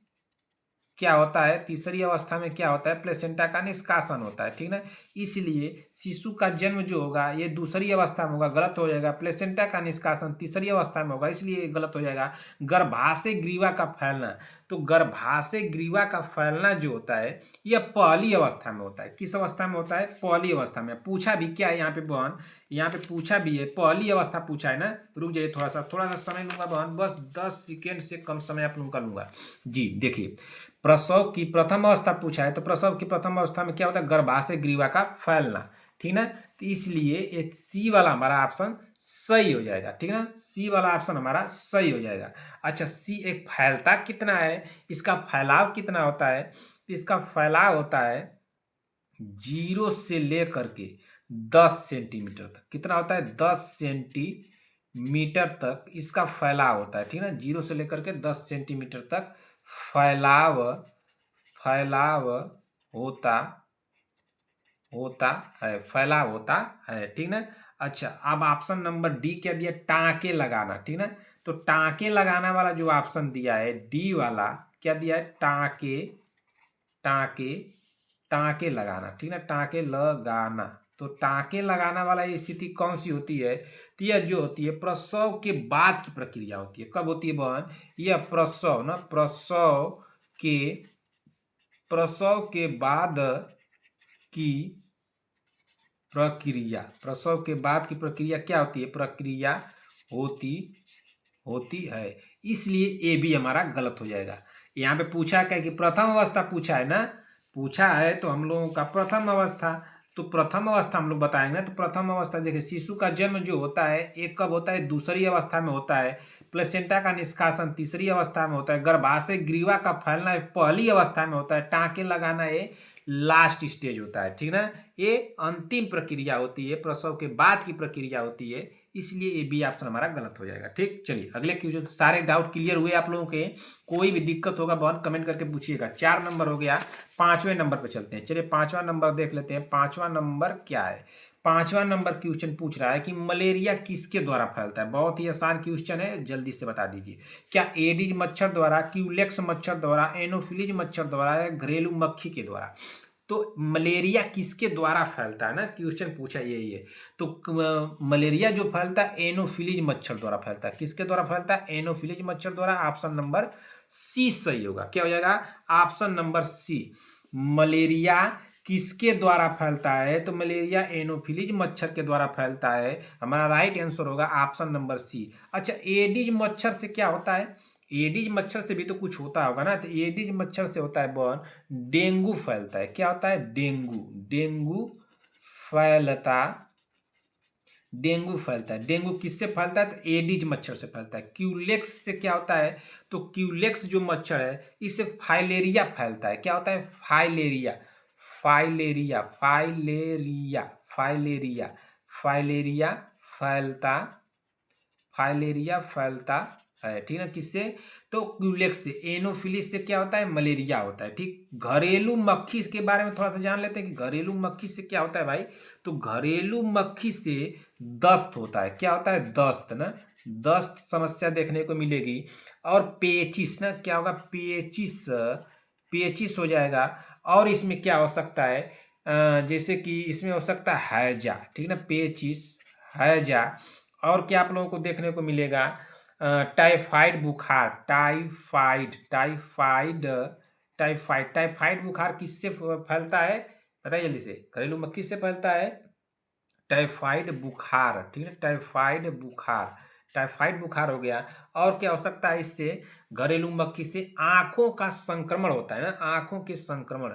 A: क्या होता है, तीसरी अवस्था में क्या होता है, प्लेसेंटा का निष्कासन होता है, ठीक ना। इसलिए शिशु का जन्म जो होगा ये दूसरी अवस्था में होगा, गलत हो जाएगा। प्लेसेंटा का निष्कासन तीसरी अवस्था में होगा, इसलिए गलत हो जाएगा। गर्भाशय ग्रीवा का फैलना, तो गर्भाशय ग्रीवा का फैलना जो होता है यह पहली अवस्था में होता है। किस अवस्था में होता है, पहली अवस्था में। पूछा भी क्या है यहाँ पे बहन, यहाँ पे पूछा भी है पहली अवस्था पूछा है ना। रुक जाइए, थोड़ा सा समय लूंगा बहन, बस 10 सेकेंड से कम समय आप लोगों का लूंगा जी। देखिए, प्रसव की प्रथम अवस्था पूछा है, तो प्रसव की प्रथम अवस्था में क्या होता है, गर्भाशय ग्रीवा का फैलना, ठीक ना। तो इसलिए एक सी वाला हमारा ऑप्शन सही हो जाएगा, ठीक ना, सी वाला ऑप्शन हमारा सही हो जाएगा। अच्छा, सी एक फैलता कितना है, इसका फैलाव कितना होता है, तो इसका फैलाव होता है 0 से लेकर के 10 सेंटीमीटर तक। कितना होता है, 10 सेंटीमीटर तक इसका फैलाव होता है, ठीक है ना। 0 से लेकर के 10 सेंटीमीटर तक फैलाव, फैलाव होता होता है, फैलाव होता है, ठीक ना। अच्छा, अब ऑप्शन नंबर डी क्या दिया, टाँके लगाना, ठीक ना। तो टाँके लगाना वाला जो ऑप्शन दिया है डी वाला, क्या दिया है, टाँके, टाँके, टाँके लगाना, ठीक ना, टाँके लगाना। तो टाँके लगाना वाला ये स्थिति कौन सी होती है, तो यह जो होती है प्रसव के बाद की प्रक्रिया होती है। कब होती है बहन, यह प्रसव ना, के प्रसव के बाद की प्रक्रिया, प्रसव के बाद की प्रक्रिया क्या होती है, प्रक्रिया होती होती है। इसलिए ए बी हमारा गलत हो जाएगा। यहाँ पे पूछा क्या कि प्रथम अवस्था पूछा है ना, पूछा है तो हम लोगों का प्रथम अवस्था, तो प्रथम अवस्था हम लोग बताएंगे। तो प्रथम अवस्था देखिए, शिशु का जन्म जो होता है एक कब होता है, दूसरी अवस्था में होता है। प्लेसेंटा का निष्कासन तीसरी अवस्था में होता है। गर्भाशय ग्रीवा का फैलना पहली अवस्था में होता है। टाँके लगाना ये लास्ट स्टेज होता है, ठीक ना। ये अंतिम प्रक्रिया होती है, प्रसव के बाद की प्रक्रिया होती है। इसलिए ए बी ऑप्शन हमारा गलत हो जाएगा। ठीक, चलिए अगले क्वेश्चन। सारे डाउट क्लियर हुए आप लोगों के, कोई भी दिक्कत होगा बहन कमेंट करके पूछिएगा। 4 नंबर हो गया, 5वें नंबर पे चलते हैं। चलिए 5वां नंबर देख लेते हैं। 5वां नंबर क्या है, 5वां नंबर क्वेश्चन पूछ रहा है कि मलेरिया किसके द्वारा फैलता है। बहुत ही आसान क्वेश्चन है, जल्दी से बता दीजिए। क्या एडिज मच्छर द्वारा, क्यूलेक्स मच्छर द्वारा, एनोफिलीज मच्छर द्वारा या घरेलू मक्खी के द्वारा। तो मलेरिया किसके द्वारा फैलता है ना, क्वेश्चन पूछा यही है। तो मलेरिया जो फैलता है एनोफिलीज मच्छर द्वारा फैलता है। किसके द्वारा फैलता है, एनोफिलीज मच्छर द्वारा। ऑप्शन नंबर सी सही होगा। क्या हो जाएगा, ऑप्शन नंबर सी। मलेरिया किसके द्वारा फैलता है, तो मलेरिया एनोफिलीज मच्छर के द्वारा फैलता है। हमारा राइट आंसर होगा ऑप्शन नंबर सी। अच्छा, एडिज मच्छर से क्या होता है, एडिज मच्छर से भी तो कुछ होता होगा ना। तो एडिज मच्छर से होता है बहन, डेंगू फैलता है। क्या होता है, डेंगू, डेंगू फैलता डेंगू फैलता है। डेंगू किससे फैलता है? तो एडिज मच्छर से फैलता है। क्यूलेक्स से क्या होता है? तो क्यूलेक्स जो मच्छर है इससे फाइलेरिया फैलता है। क्या होता है? Filaria, filaria, filaria, filaria, filaria फैलता, फाइलेरिया फैलता है, ठीक है ना? किससे? तो क्यूलेक्स से। एनोफिलिस से क्या होता है? मलेरिया होता है। ठीक, घरेलू मक्खी के बारे में थोड़ा सा जान लेते हैं कि घरेलू मक्खी से क्या होता है भाई। तो घरेलू मक्खी से दस्त होता है। क्या होता है? दस्त ना, दस्त समस्या देखने को मिलेगी। और पेचिस ना, क्या होगा? पेचिस, पेचिस हो जाएगा। और इसमें क्या हो सकता है? जैसे कि इसमें हो सकता है हैजा, ठीक ना, पेचिस, हैजा। और क्या आप लोगों को देखने को मिलेगा? टाइफाइड बुखार, टाइफाइड, टाइफाइड, टाइफाइड, टाइफाइड बुखार किससे फैलता है? बताइए जल्दी से, घरेलू मक्खी से फैलता है टाइफाइड बुखार, ठीक है, टाइफाइड बुखार, टाइफाइड बुखार हो गया। और क्या हो सकता है इससे? घरेलू मक्खी से आंखों का संक्रमण होता है ना, आंखों के संक्रमण,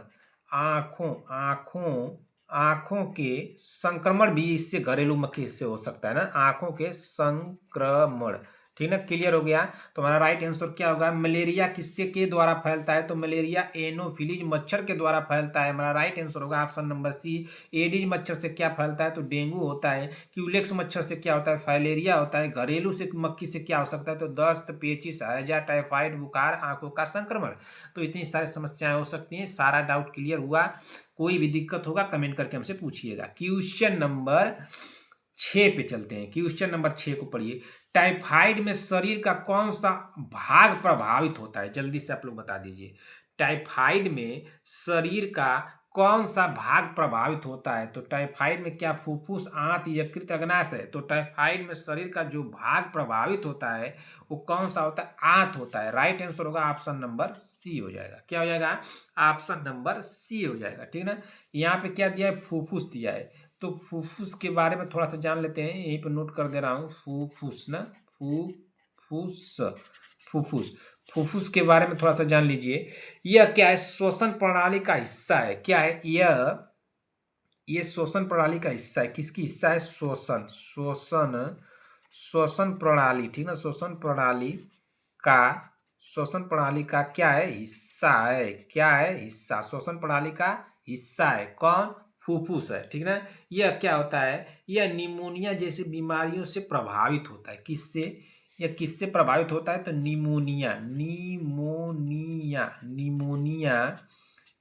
A: आंखों, आंखों, आंखों के संक्रमण भी इससे, घरेलू मक्खी से हो सकता है ना, आंखों के संक्रमण, ठीक ना, क्लियर हो गया। तो हमारा राइट आंसर क्या होगा? मलेरिया किससे के द्वारा फैलता है? तो मलेरिया एनोफिलीज मच्छर के द्वारा फैलता है। हमारा राइट आंसर होगा ऑप्शन नंबर सी। एडिज मच्छर से क्या फैलता है? तो डेंगू होता है। क्यूलेक्स मच्छर से क्या होता है? फाइलेरिया होता है। घरेलू से मक्खी से क्या हो सकता है? तो दस्त, पेचिस, हैजा, टाइफाइड बुखार, आंखों का संक्रमण। तो इतनी सारी समस्याएं हो सकती हैं। सारा डाउट क्लियर हुआ? कोई भी दिक्कत होगा कमेंट करके हमसे पूछिएगा। क्वेश्चन नंबर 6 पे चलते हैं। क्वेश्चन नंबर 6 को पढ़िए। टाइफाइड में शरीर का कौन सा भाग प्रभावित होता है? जल्दी से आप लोग बता दीजिए। टाइफाइड में शरीर का कौन सा भाग प्रभावित होता है? तो टाइफाइड में क्या फुफ्फुस, आंत, यकृत, अग्नाशय है? तो टाइफाइड में शरीर का जो भाग प्रभावित होता है वो कौन सा होता है? आंत होता है। राइट आंसर होगा ऑप्शन नंबर सी हो जाएगा। क्या हो जाएगा? ऑप्शन नंबर सी हो जाएगा, ठीक ना। यहाँ पे क्या दिया है? फुफ्फुस दिया है। तो फुफ्फुस के बारे में थोड़ा सा जान लेते हैं। यहीं पर नोट कर दे रहा हूँ, फुफ्फुस ना, फुफ्फुस, फुफ्फुस, फुफ्फुस के बारे में थोड़ा सा जान लीजिए। यह क्या है? श्वसन प्रणाली का हिस्सा है। क्या है ये श्वसन प्रणाली का हिस्सा है। किसकी हिस्सा है? श्वसन, श्वसन, श्वसन प्रणाली, ठीक ना, श्वसन प्रणाली का, श्वसन प्रणाली का क्या है? हिस्सा है। क्या है? हिस्सा, श्वसन प्रणाली का हिस्सा है। कौन? फुफ्फुस है, ठीक ना। यह क्या होता है? यह निमोनिया जैसी बीमारियों से प्रभावित होता है। किससे? यह किससे प्रभावित होता है? तो pneumonia, pneumonia, pneumonia,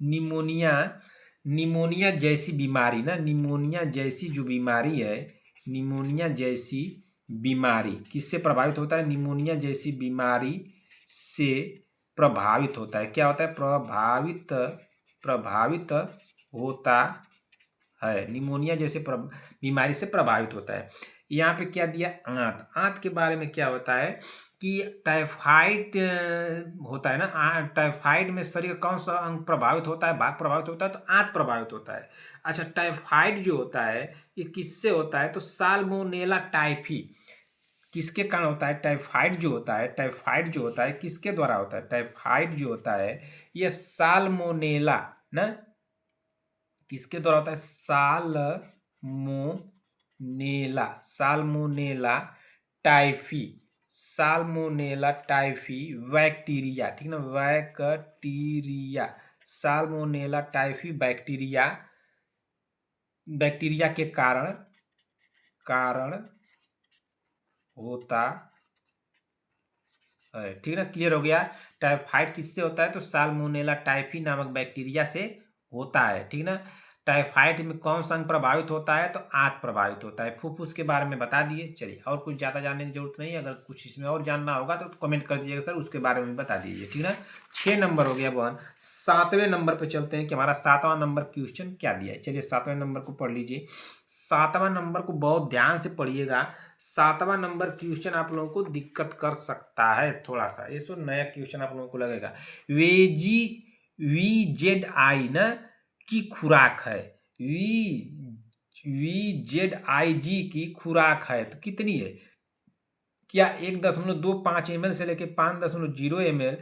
A: pneumonia, pneumonia जैसी बीमारी ना, निमोनिया जैसी जो बीमारी है, निमोनिया जैसी बीमारी किससे प्रभावित होता है? निमोनिया जैसी बीमारी से प्रभावित होता है। क्या होता है? प्रभावित, प्रभावित होता है। निमोनिया जैसे बीमारी से प्रभावित होता है। यहाँ पे क्या दिया? आंत। आंत के बारे में क्या होता है कि टाइफाइड होता है ना, टाइफाइड में शरीर का कौन सा अंग प्रभावित होता है, भाग प्रभावित होता है? तो आंत प्रभावित होता है। अच्छा, टाइफाइड जो होता है ये किससे होता है? तो साल्मोनेला टाइफी किसके कारण होता है? टाइफाइड जो होता है, टाइफाइड जो होता है किसके द्वारा होता है? टाइफाइड जो होता है ये साल्मोनेला ना, किसके द्वारा होता है? Salmonella, salmonella typhi, salmonella typhi bacteria, ठीक ना, bacteria, salmonella typhi bacteria, bacteria के कारण, कारण होता है, ठीक ना, क्लियर हो गया। टाइफाइड किससे होता है? तो साल्मोनेला टाइफी नामक बैक्टीरिया से होता है, ठीक ना। टाइफाइड में कौन सा अंग प्रभावित होता है? तो आंत प्रभावित होता है। फुफ्फुस के बारे में बता दिए। चलिए, और कुछ ज़्यादा जानने की जरूरत नहीं है। अगर कुछ इसमें और जानना होगा तो कमेंट कर दीजिएगा सर, उसके बारे में बता दीजिए, ठीक ना। 6 नंबर हो गया बहन। 7वें नंबर पे चलते हैं कि हमारा 7वां नंबर क्वेश्चन क्या दिया है। चलिए 7वें नंबर को पढ़ लीजिए। 7वां नंबर को बहुत ध्यान से पढ़िएगा। 7वां नंबर क्वेश्चन आप लोगों को दिक्कत कर सकता है थोड़ा सा। ये सो नया क्वेश्चन आप लोगों को लगेगा। वेजी, VZI ना की खुराक है। VZIG की खुराक है तो कितनी है? क्या 1.25 ml से लेके 5.0 ml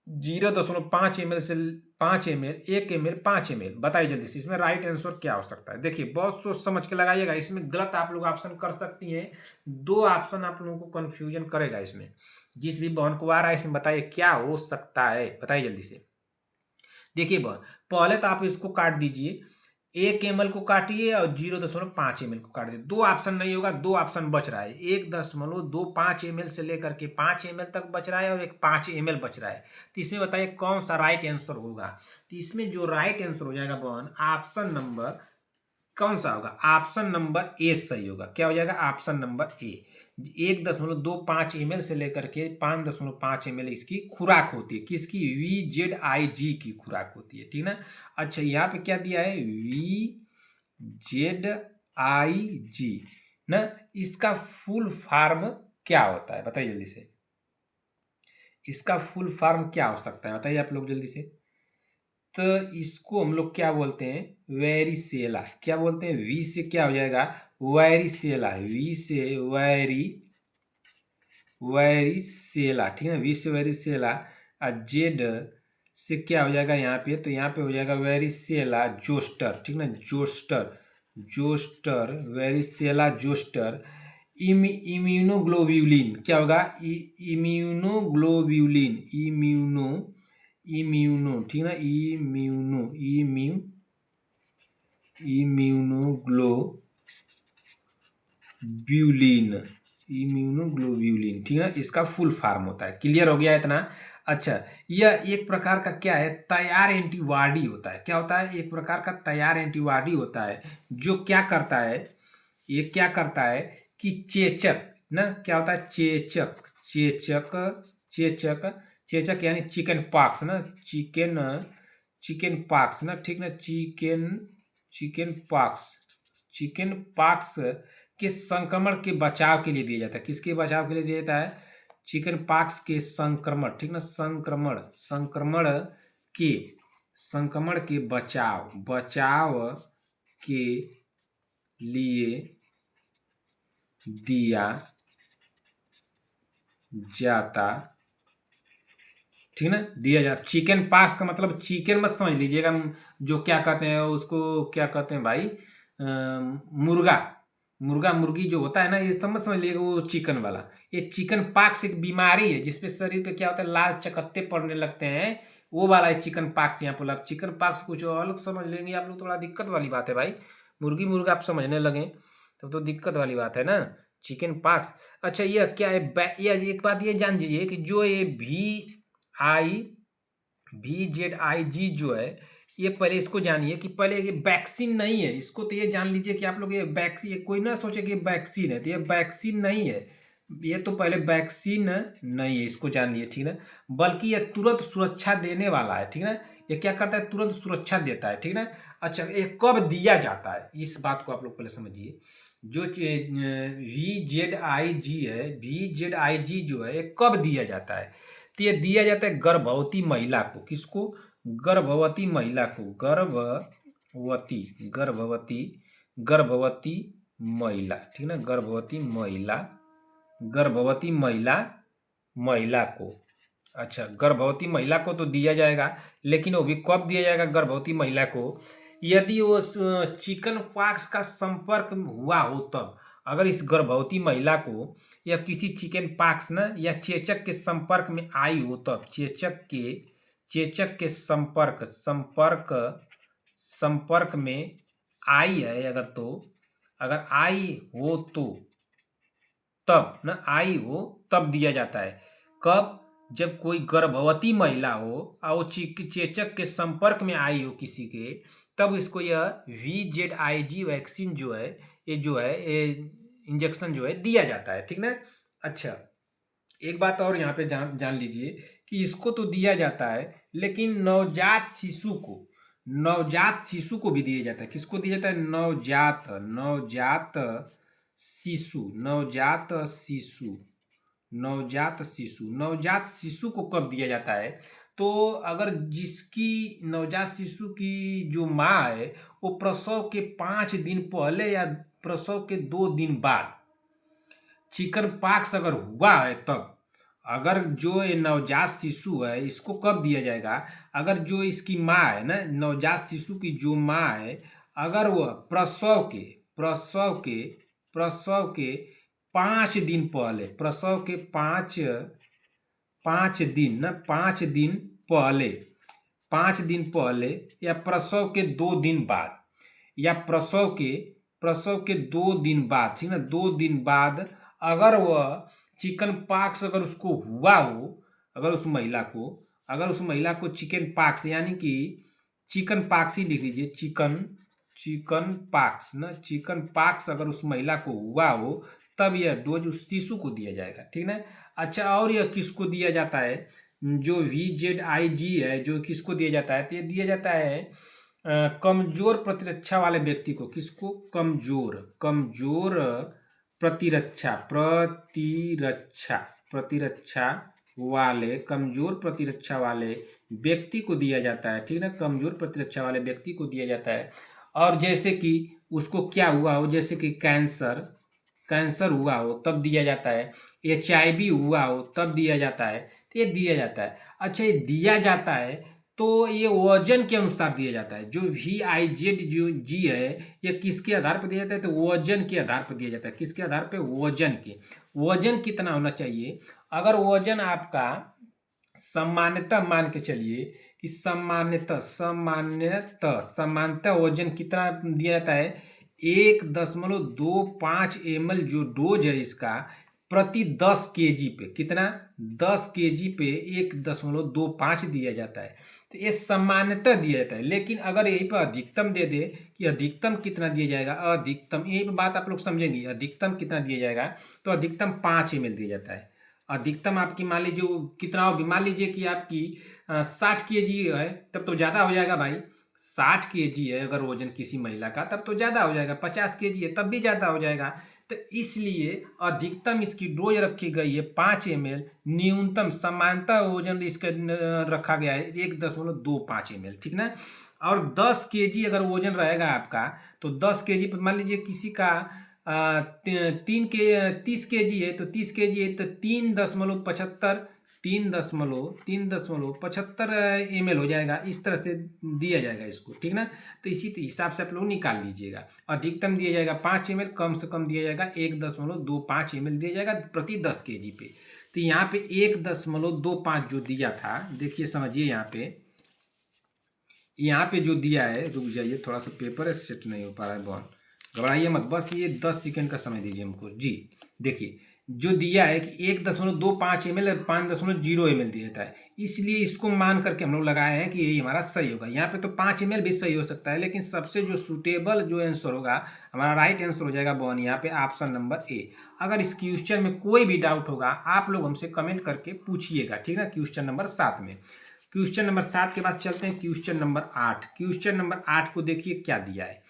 A: 0.5 ml से 5 ml, 1 ml, 5 ml, बताइए जल्दी से इसमें राइट आंसर क्या हो सकता है। देखिए बहुत सोच समझ के लगाइएगा, इसमें गलत आप लोग ऑप्शन कर सकती हैं। दो ऑप्शन आप लोगों को कंफ्यूजन करेगा इसमें। जिस भी बहन को आ रहा है इसमें बताइए क्या हो सकता है, बताइए जल्दी से। देखिए बहन, पहले तो आप इसको काट दीजिए, 1 ml को काटिए और 0.5 ml को काट दीजिए। दो ऑप्शन नहीं होगा, दो ऑप्शन बच रहा है। 1.25 ml से लेकर के 5 ml तक बच रहा है और एक 5 ml बच रहा है। तो इसमें बताइए कौन सा राइट आंसर होगा। तो इसमें जो राइट आंसर हो जाएगा बहन, ऑप्शन नंबर कौन सा होगा, ऑप्शन नंबर ए सही होगा। क्या हो जाएगा, ऑप्शन नंबर ए। 1.25 ml से लेकर के 5.5 ml इसकी खुराक होती है, किसकी, VZIG की खुराक होती है, ठीक ना। अच्छा यहाँ पे क्या दिया है, VZIG ना, इसका फुल फॉर्म क्या होता है बताइए जल्दी से। इसका फुल फॉर्म क्या हो सकता है बताइए आप लोग जल्दी से। तो इसको हम लोग क्या बोलते हैं, वेरिसेला। क्या बोलते हैं, वी से क्या हो जाएगा, वेरिसेला। वी से वेरिसेला, ठीक है, वी से वेरिसेला। और जेड से क्या हो जाएगा यहाँ पे, तो यहाँ पे हो जाएगा वेरिसेला जोस्टर, ठीक ना, zoster, zoster, varicella zoster. Immunoglobulin क्या होगा, इम्यूनोग्लोब्यूलिन, इम्यूनो, ठीक ना, इम्यूनोग्लोब्यूलिन, ठीक है, इसका फुल फॉर्म होता है। क्लियर हो गया इतना। अच्छा, यह एक प्रकार का क्या है, तैयार एंटीबॉडी होता है। क्या होता है, एक प्रकार का तैयार एंटीबॉडी होता है, जो क्या करता है, ये क्या करता है कि चेचक ना, क्या होता है, चेचक, चेचक, चेचक, चेचक यानी चिकन पॉक्स ना, चिकन पॉक्स ना, ठीक ना, चिकन पॉक्स, चिकन पॉक्स के संक्रमण के बचाव के लिए दिया जाता है। किसके बचाव के लिए दिया जाता है, चिकन पॉक्स के संक्रमण, ठीक ना, के संक्रमण के बचाव के लिए दिया जाता, ठीक ना, दिया जाता। चिकन पॉक्स का मतलब चिकन मत समझ लीजिएगा, जो क्या कहते हैं उसको, क्या कहते हैं भाई, मुर्गा, मुर्गा मुर्गी जो होता है ना, ये सब मत समझ लीजिएगा वो चिकन वाला। ये चिकन पॉक्स एक बीमारी है जिसपे शरीर पे क्या होता है, लाल चकत्ते पड़ने लगते हैं, वो वाला है चिकन पॉक्स। यहाँ पर आप चिकन पॉक्स कुछ अलग समझ लेंगे आप लोग, थोड़ा दिक्कत वाली बात है भाई। मुर्गी मुर्गा आप समझने लगे तब तो दिक्कत वाली बात है ना, चिकन पॉक्स। अच्छा यह क्या है, यह एक बात ये जान लीजिए कि जो ये आई VZIG जो है, ये पहले इसको जानिए कि पहले ये वैक्सीन नहीं है। इसको तो ये जान लीजिए कि आप लोग ये वैक्सीन, ये कोई ना सोचे कि ये वैक्सीन है, तो ये वैक्सीन नहीं है। ये तो पहले वैक्सीन नहीं है, इसको जान लिए, ठीक ना। बल्कि ये तुरंत सुरक्षा देने वाला है, ठीक ना। ये क्या करता है, तुरंत सुरक्षा देता है, ठीक ना। अच्छा ये कब दिया जाता है, इस बात को आप लोग पहले समझिए। जो VZIG है, VZIG जो है, ये कब दिया जाता है, तो ये दिया जाता है गर्भवती महिला को। किसको, गर्भवती महिला को, गर्भवती, गर्भवती, गर्भवती महिला, ठीक ना, गर्भवती महिला, गर्भवती महिला को। अच्छा गर्भवती महिला को तो दिया जाएगा, लेकिन वो भी कब दिया जाएगा गर्भवती महिला को, यदि वो चिकन पॉक्स का संपर्क हुआ हो तब। अगर इस गर्भवती महिला को या किसी चिकन पॉक्स ना या चेचक के संपर्क में आई हो तब, चेचक के संपर्क में आई है अगर, तो अगर आई हो तो तब ना, आई हो तब दिया जाता है। कब, जब कोई गर्भवती महिला हो और वो चेचक के संपर्क में आई हो किसी के, तब इसको यह VZIG वैक्सीन जो है, ये जो है ये इंजेक्शन जो है दिया जाता है, ठीक ना। अच्छा एक बात और यहाँ पे जान लीजिए कि इसको तो दिया जाता है, लेकिन नवजात शिशु को भी दिया जाता है। किसको दिया जाता है, नवजात शिशु को कब दिया जाता है, तो अगर जिसकी नवजात शिशु की जो माँ है वो प्रसव के 5 दिन पहले या प्रसव के 2 दिन बाद चिकन पॉक्स अगर हुआ है तब, अगर जो ये नवजात शिशु है इसको कब दिया जाएगा, अगर जो इसकी माँ है ना, नवजात शिशु की जो माँ है, अगर वह प्रसव के प्रसव के 5 दिन पहले, प्रसव के 5 दिन ना, 5 दिन पहले, 5 दिन पहले, या प्रसव के 2 दिन बाद, या प्रसव के 2 दिन बाद, ठीक ना, 2 दिन बाद अगर वह चिकन पॉक्स अगर उसको हुआ हो, अगर उस महिला को चिकन पॉक्स, यानी कि चिकन पॉक्स ही लिख लीजिए, चिकन पॉक्स ना, चिकन पॉक्स अगर उस महिला को हुआ हो, तब यह डोज उस शिशु को दिया जाएगा, ठीक ना। अच्छा, और यह किसको दिया जाता है, जो VZIG है, जो किसको दिया जाता है, तो ये दिया जाता है कमजोर प्रतिरक्षा वाले व्यक्ति को। किसको? कमजोर प्रतिरक्षा प्रतिरक्षा कमजोर प्रतिरक्षा वाले व्यक्ति को दिया जाता है, ठीक ना, कमजोर प्रतिरक्षा वाले व्यक्ति को दिया जाता है। और जैसे कि उसको क्या हुआ हो, जैसे कि कैंसर हुआ हो तब दिया जाता है, HIV हुआ हो तब दिया जाता है, तो ये दिया जाता है। अच्छा, ये दिया जाता है तो ये वजन के अनुसार दिया जाता है। जो VIZG है, ये किसके आधार पर दिया जाता है, तो वजन के आधार पर दिया जाता है। किसके आधार पर? वजन कितना होना चाहिए? अगर वजन आपका सामान्यतः मान के चलिए कि सामान्यतः वजन कितना दिया जाता है, 1.25 ml जो डोज है इसका प्रति 10 kg पे, कितना? 10 kg पे 1.25 दिया जाता है। तो ये सामान्यतः दिया जाता है। लेकिन अगर यहीं पर अधिकतम दे दे कि अधिकतम कितना दिया जाएगा, अधिकतम, यही पर बात आप लोग समझेंगे, अधिकतम कितना दिया जाएगा, तो अधिकतम 5 ml दिया जाता है। अधिकतम आपकी मान लीजिए कितना हो, मान लीजिए कि आपकी 60 kg है, तब तो ज़्यादा हो जाएगा भाई। 60 kg है अगर वजन किसी महिला का, तब तो ज़्यादा हो जाएगा। 50 kg है तब भी ज़्यादा हो जाएगा। तो इसलिए अधिकतम इसकी डोज रखी गई है 5 ml, न्यूनतम सामान्यतः वजन इसका रखा गया है 1.25 ml, ठीक ना। और 10 kg अगर वजन रहेगा आपका, तो 10 kg पर मान लीजिए किसी का 30 kg है, तो 30 kg है तो 3.75 ml हो जाएगा। इस तरह से दिया जाएगा इसको, ठीक ना। तो इसी हिसाब से आप लोग निकाल लीजिएगा। अधिकतम दिया जाएगा 5 ml, कम से कम दिया जाएगा 1.25 ml दिया जाएगा प्रति 10 kg पे। तो यहाँ पे 1.25 जो दिया था, देखिए समझिए, यहाँ पे जो दिया है, रुक जाइए थोड़ा सा, पेपर है सेट नहीं हो पा रहा है, बहुत घबराइए मत, बस ये 10 सेकंड का समय दीजिए हमको जी। देखिए जो दिया है कि 1.25 ml और 5.0 ml दिया था, इसलिए इसको मान करके हम लोग लगाए हैं कि यही हमारा सही होगा। यहाँ पे तो 5 ml भी सही हो सकता है, लेकिन सबसे जो सूटेबल जो आंसर होगा, हमारा राइट आंसर हो जाएगा वन, यहाँ पे ऑप्शन नंबर ए। अगर इस क्वेश्चन में कोई भी डाउट होगा, आप लोग हमसे कमेंट करके पूछिएगा, ठीक है। क्वेश्चन नंबर 7 में, क्वेश्चन नंबर 7 के बाद चलते हैं क्वेश्चन नंबर 8। क्वेश्चन नंबर 8 को देखिए क्या दिया है।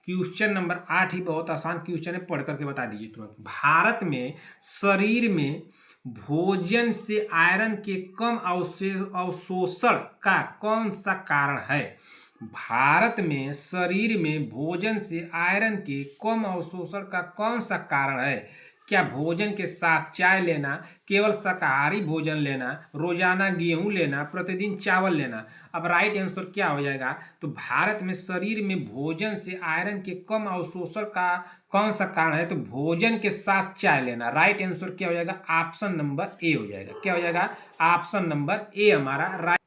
A: क्वेश्चन नंबर 8 ही बहुत आसान क्वेश्चन है, पढ़ करके बता दीजिए तुरंत। भारत में शरीर में भोजन से आयरन के कम अवशोषण का कौन सा कारण है? भारत में शरीर में भोजन से आयरन के कम अवशोषण का कौन सा कारण है? क्या भोजन के साथ चाय लेना, केवल शाकाहारी भोजन लेना, रोजाना गेहूं लेना, प्रतिदिन चावल लेना? अब राइट आंसर क्या हो जाएगा, तो भारत में शरीर में भोजन से आयरन के कम अवशोषण का कौन सा कारण है, तो भोजन के साथ चाय लेना। राइट आंसर क्या हो जाएगा, ऑप्शन नंबर ए हो जाएगा। क्या हो जाएगा, ऑप्शन नंबर ए हमारा राइट,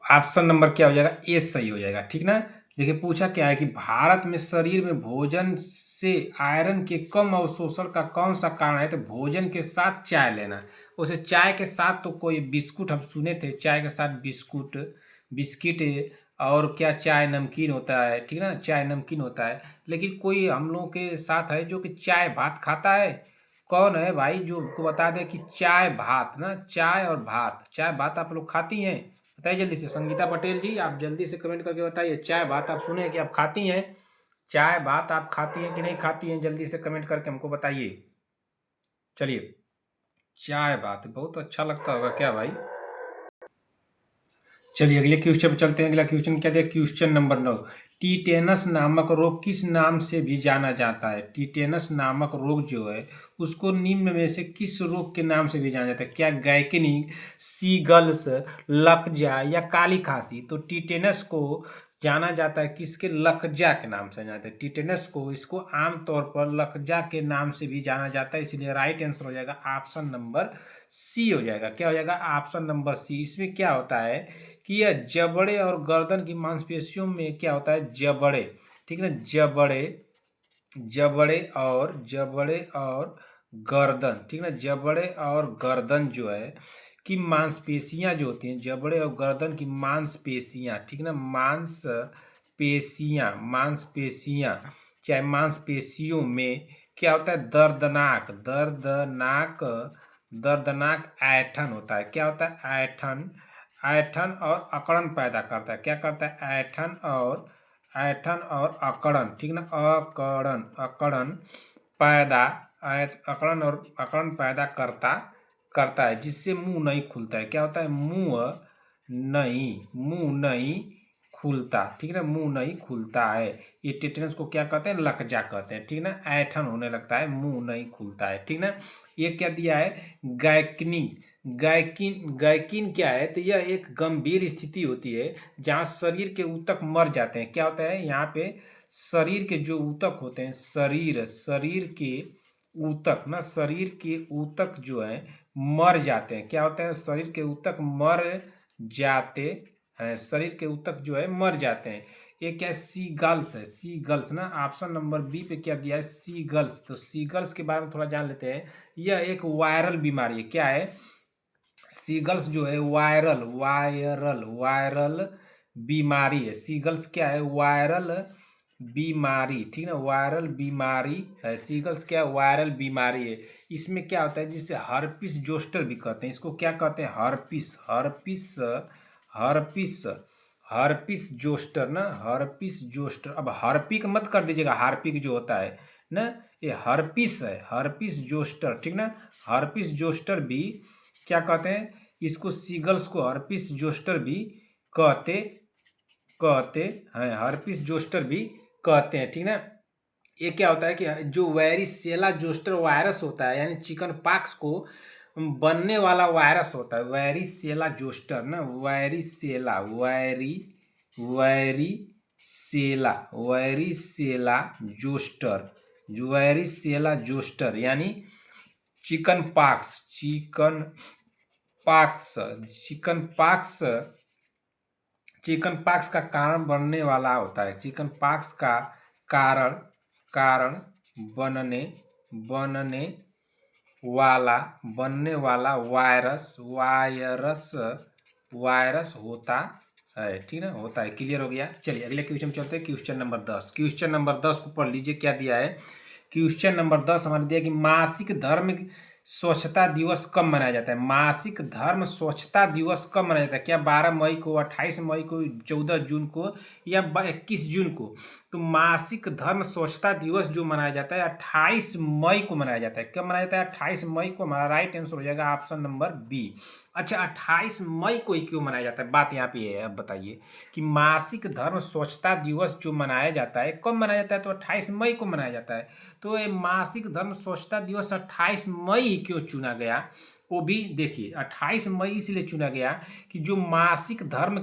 A: ऑप्शन नंबर क्या हो जाएगा, ए सही हो जाएगा, ठीक ना। देखिए पूछा क्या है कि भारत में शरीर में भोजन से आयरन के कम अवशोषण का कौन सा कारण है, तो भोजन के साथ चाय लेना। उसे चाय के साथ तो कोई बिस्कुट हम सुने थे, चाय के साथ बिस्किट, और क्या चाय नमकीन होता है, ठीक ना, चाय नमकीन होता है। लेकिन कोई हम लोगों के साथ है जो कि चाय भात खाता है। कौन है भाई जो हमको बता दे कि चाय भात ना, चाय और भात, चाय भात आप लोग खाती हैं? बताइए जल्दी से, संगीता पटेल जी आप जल्दी से कमेंट करके बताइए, चाय भात आप सुने हैं कि आप खाती हैं? चाय भात आप खाती हैं कि नहीं खाती हैं, जल्दी से कमेंट करके हमको बताइए। चलिए, चाय भात बहुत अच्छा लगता होगा क्या भाई। चलिए अगले क्वेश्चन पर चलते हैं। अगला क्वेश्चन क्या दिया, क्वेश्चन नंबर 9। टीटेनस नामक रोग किस नाम से भी जाना जाता है? टीटेनस नामक रोग जो है उसको निम्न में से किस रोग के नाम से भी जाना जाता है? क्या गैकनी, सीगल्स, लकजा या काली खांसी? तो टीटेनस को जाना जाता है किसके? लकजा के नाम से जाना जाता है। टीटेनस को इसको आमतौर पर लकजा के नाम से भी जाना जाता है, इसलिए राइट आंसर हो जाएगा ऑप्शन नंबर सी हो जाएगा। क्या हो जाएगा? Option number C. इसमें क्या होता है कि यह जबड़े और गर्दन की मांसपेशियों में क्या होता है? जबड़े, ठीक है ना, जबड़े, जबड़े और गर्दन, ठीक है ना, जबड़े और गर्दन जो है कि मांसपेशियां जो होती हैं, जबड़े और गर्दन की मांसपेशियां, ठीक है ना, मांसपेशियां चाहे मांसपेशियों में क्या होता है? दर्दनाक ऐंठन होता है। क्या होता है? ऐंठन और अकड़न पैदा करता है। क्या करता है? ऐंठन और अकड़न, ठीक ना, अकड़न पैदा करता है, जिससे मुंह नहीं खुलता है। क्या होता है? मुंह नहीं खुलता, ठीक है ना, मुंह नहीं खुलता है। ये टेटनस को क्या कहते हैं? लकजा कहते हैं, ठीक ना। ऐंठन होने लगता है, मुंह नहीं खुलता है, ठीक ना। ये क्या दिया है? गैकनी। गैकिन क्या है? तो यह एक गंभीर स्थिति होती है जहाँ शरीर के ऊतक मर जाते हैं। क्या होता है यहाँ पे? शरीर के जो ऊतक होते हैं, शरीर के ऊतक जो है मर जाते हैं। क्या होता है? शरीर के ऊतक मर जाते हैं, शरीर के ऊतक जो है मर जाते हैं। ये क्या है? सीगल्स है, सीगल्स ना। ऑप्शन नंबर बी पे क्या दिया है? सीगल्स। तो सीगल्स के बारे में थोड़ा जान लेते हैं। यह एक वायरल बीमारी है। क्या है? सीगल्स जो है वायरल बीमारी है। सीगल्स क्या है? वायरल बीमारी, ठीक है ना, वायरल बीमारी है। सीगल्स क्या है? वायरल बीमारी है। इसमें क्या होता है? जिसे हर्पिस जोस्टर भी कहते हैं। इसको क्या कहते हैं? हर्पिस हर्पिस जोस्टर ना, हर्पिस जोस्टर। अब हार्पिक मत कर दीजिएगा, हार्पिक जो होता है ना, ये हर्पिस है, हर्पिस जोस्टर, ठीक ना। हर्पिस जोस्टर भी क्या कहते हैं? इसको सीगल्स को हर्पिस जोस्टर भी कहते कहते हैं, हर्पिस जोस्टर भी कहते हैं, ठीक ना। ये क्या होता है कि जो वेरिसेला जोस्टर वायरस होता है, यानी चिकन पॉक्स को बनने वाला वायरस होता है, वेरिसेला जोस्टर ना, वेरिसेला जोस्टर यानी chicken pox, pox chicken pox का कारण बनने वाला होता है। चिकन पॉक्स का कारण बनने वाला वायरस होता है, ठीक है, होता है। क्लियर हो गया? चलिए अगले क्वेश्चन चलते हैं। क्वेश्चन नंबर 10, क्वेश्चन नंबर 10 को पढ़ लीजिए। क्या दिया है? क्वेश्चन नंबर 10 हमारे दिया कि मासिक धर्म स्वच्छता दिवस कब मनाया जाता है? मासिक धर्म स्वच्छता दिवस कब मनाया जाता है? क्या 12 मई को, 28 मई को, 14 जून को या 21 जून को? तो मासिक धर्म स्वच्छता दिवस जो मनाया जाता है 28 मई को मनाया जाता है। कब मनाया जाता है? 28 मई को। हमारा राइट आंसर हो जाएगा ऑप्शन नंबर बी। अच्छा, 28 मई को ही क्यों मनाया जाता है? बात यहाँ पे है। अब बताइए कि मासिक धर्म स्वच्छता दिवस जो मनाया जाता है कब मनाया जाता है? तो 28 मई को मनाया जाता है। तो ये मासिक धर्म स्वच्छता दिवस 28 मई क्यों चुना गया? वो भी देखिए, 28 मई इसलिए चुना गया कि जो मासिक धर्म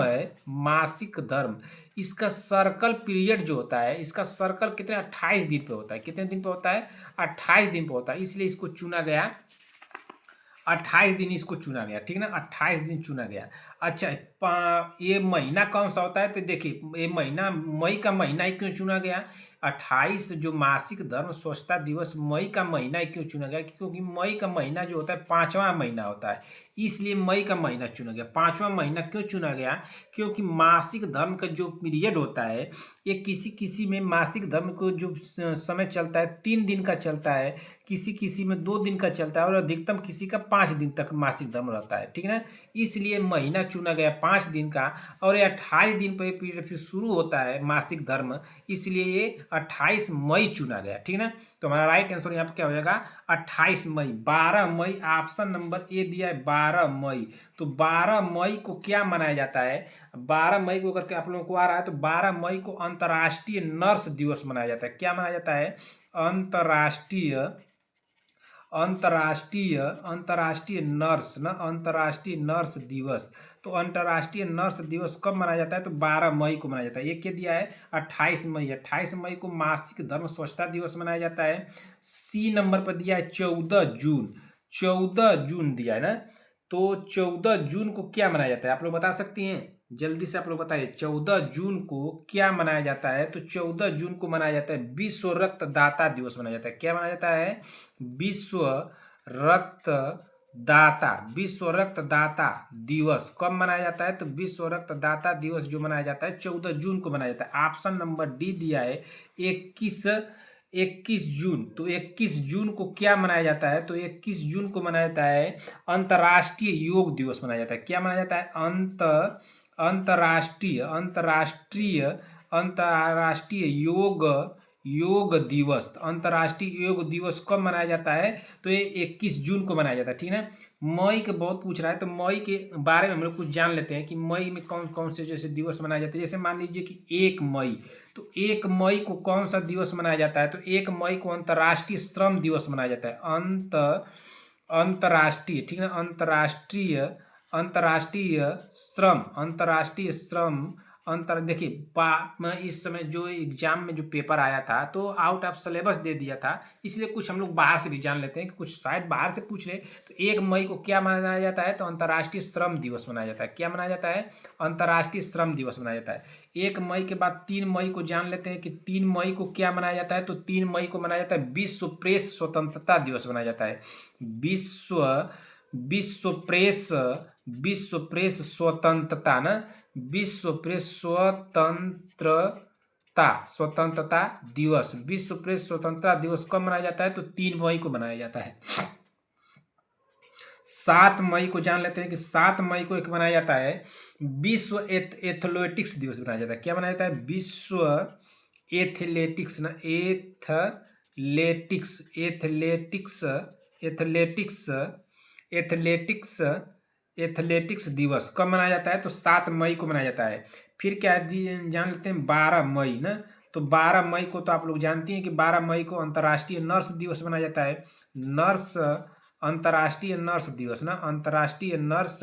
A: है, मासिक धर्म, इसका सर्कल पीरियड जो होता है, इसका सर्कल कितने 28 दिन पे होता है। कितने दिन पे होता है? 28 दिन पे होता है, इसलिए इसको चुना गया 28 दिन, इसको चुना गया, ठीक ना, 28 दिन चुना गया। अच्छा, ये महीना कौन सा होता है? तो देखिए, ये महीना मई का महीना ही क्यों चुना गया? 28 जो मासिक धर्म स्वच्छता दिवस मई का महीना ही क्यों चुना गया? क्योंकि मई का महीना जो होता है 5वां महीना होता है, इसलिए मई का महीना चुना गया। 5वां महीना क्यों चुना गया? क्योंकि मासिक धर्म का जो पीरियड होता है, ये किसी किसी में मासिक धर्म को जो समय चलता है 3 दिन का चलता है, किसी किसी में 2 दिन का चलता है, और अधिकतम किसी का 5 दिन तक मासिक धर्म रहता है, ठीक है ना। इसलिए महीना चुना गया 5 दिन का, और ये 28 दिन पर पीरियड फिर शुरू होता है मासिक धर्म, इसलिए ये 28 मई चुना गया, ठीक ना। तो हमारा राइट आंसर यहाँ पे क्या हो जाएगा 28 मई। 12 मई ऑप्शन नंबर ए दिया है 12 मई। तो 12 मई को क्या मनाया जाता है, 12 मई को करके आप लोगों को आ रहा है, तो 12 मई को अंतर्राष्ट्रीय नर्स दिवस मनाया जाता है। क्या मनाया जाता है, अंतर्राष्ट्रीय अंतर्राष्ट्रीय अंतर्राष्ट्रीय नर्स ना अंतर्राष्ट्रीय नर्स दिवस। तो अंतर्राष्ट्रीय नर्स दिवस कब मनाया जाता है, तो 12 मई को मनाया जाता है। ये क्या दिया है 28 मई। 28 मई को मासिक धर्म स्वच्छता दिवस मनाया जाता है। सी नंबर पर दिया है 14 जून। 14 जून दिया है ना, तो 14 जून को क्या मनाया जाता है, आप लोग बता सकती हैं, जल्दी से आप लोग बताइए 14 जून को क्या मनाया जाता है। तो 14 जून को मनाया जाता है विश्व रक्तदाता दिवस मनाया जाता है। क्या मनाया जाता है, विश्व रक्तदाता विश्व रक्तदाता दिवस कब मनाया जाता है, तो विश्व रक्तदाता दिवस जो मनाया जाता है 14 जून को मनाया जाता है। ऑप्शन नंबर डी दिया है 21 जून। तो 21 जून को क्या मनाया जाता है, तो 21 जून को मनाया जाता है अंतर्राष्ट्रीय योग दिवस मनाया जाता है। क्या मनाया जाता है, अंतर्राष्ट्रीय अंतर्राष्ट्रीय अंतर्राष्ट्रीय योग दिवस। अंतर्राष्ट्रीय योग दिवस कब मनाया जाता है, तो ये 21 जून को मनाया जाता है, ठीक है। मई के बहुत पूछ रहा है, तो मई के बारे में हम लोग कुछ जान लेते हैं कि मई में कौन कौन से जैसे दिवस मनाए जाते हैं। जैसे मान लीजिए कि 1 मई, तो 1 मई को कौन सा दिवस मनाया जाता है, तो 1 मई को अंतर्राष्ट्रीय श्रम दिवस मनाया जाता है। अंतर्राष्ट्रीय, ठीक है, अंतर्राष्ट्रीय श्रम देखिए इस समय जो एग्जाम में जो पेपर आया था तो आउट ऑफ सिलेबस दे दिया था, इसलिए कुछ हम लोग बाहर से भी जान लेते हैं कि कुछ शायद बाहर से पूछ ले। तो 1 मई को क्या मनाया जाता है, तो अंतर्राष्ट्रीय श्रम दिवस मनाया जाता है। क्या मनाया जाता है, अंतर्राष्ट्रीय श्रम दिवस मनाया जाता है। 1 मई के बाद 3 मई को जान लेते हैं कि 3 मई को क्या मनाया जाता है, तो 3 मई को मनाया जाता है विश्व प्रेस स्वतंत्रता दिवस मनाया जाता है। विश्व प्रेस स्वतंत्रता ना, विश्व प्रेस स्वतंत्रता दिवस। विश्व प्रेस स्वतंत्रता दिवस कब मनाया जाता है, तो 3 मई को मनाया जाता है। 7 मई को जान लेते हैं कि 7 मई को एक मनाया जाता है विश्व एथलेटिक्स दिवस मनाया जाता है। क्या मनाया जाता है, विश्व एथलेटिक्स ना एथलेटिक्स दिवस कब मनाया जाता है, तो 7 मई को मनाया जाता है। फिर क्या जान लेते हैं 12 मई ना, तो 12 मई को तो आप लोग जानती हैं कि 12 मई को अंतर्राष्ट्रीय नर्स दिवस मनाया जाता है। अंतर्राष्ट्रीय नर्स दिवस ना, अंतर्राष्ट्रीय नर्स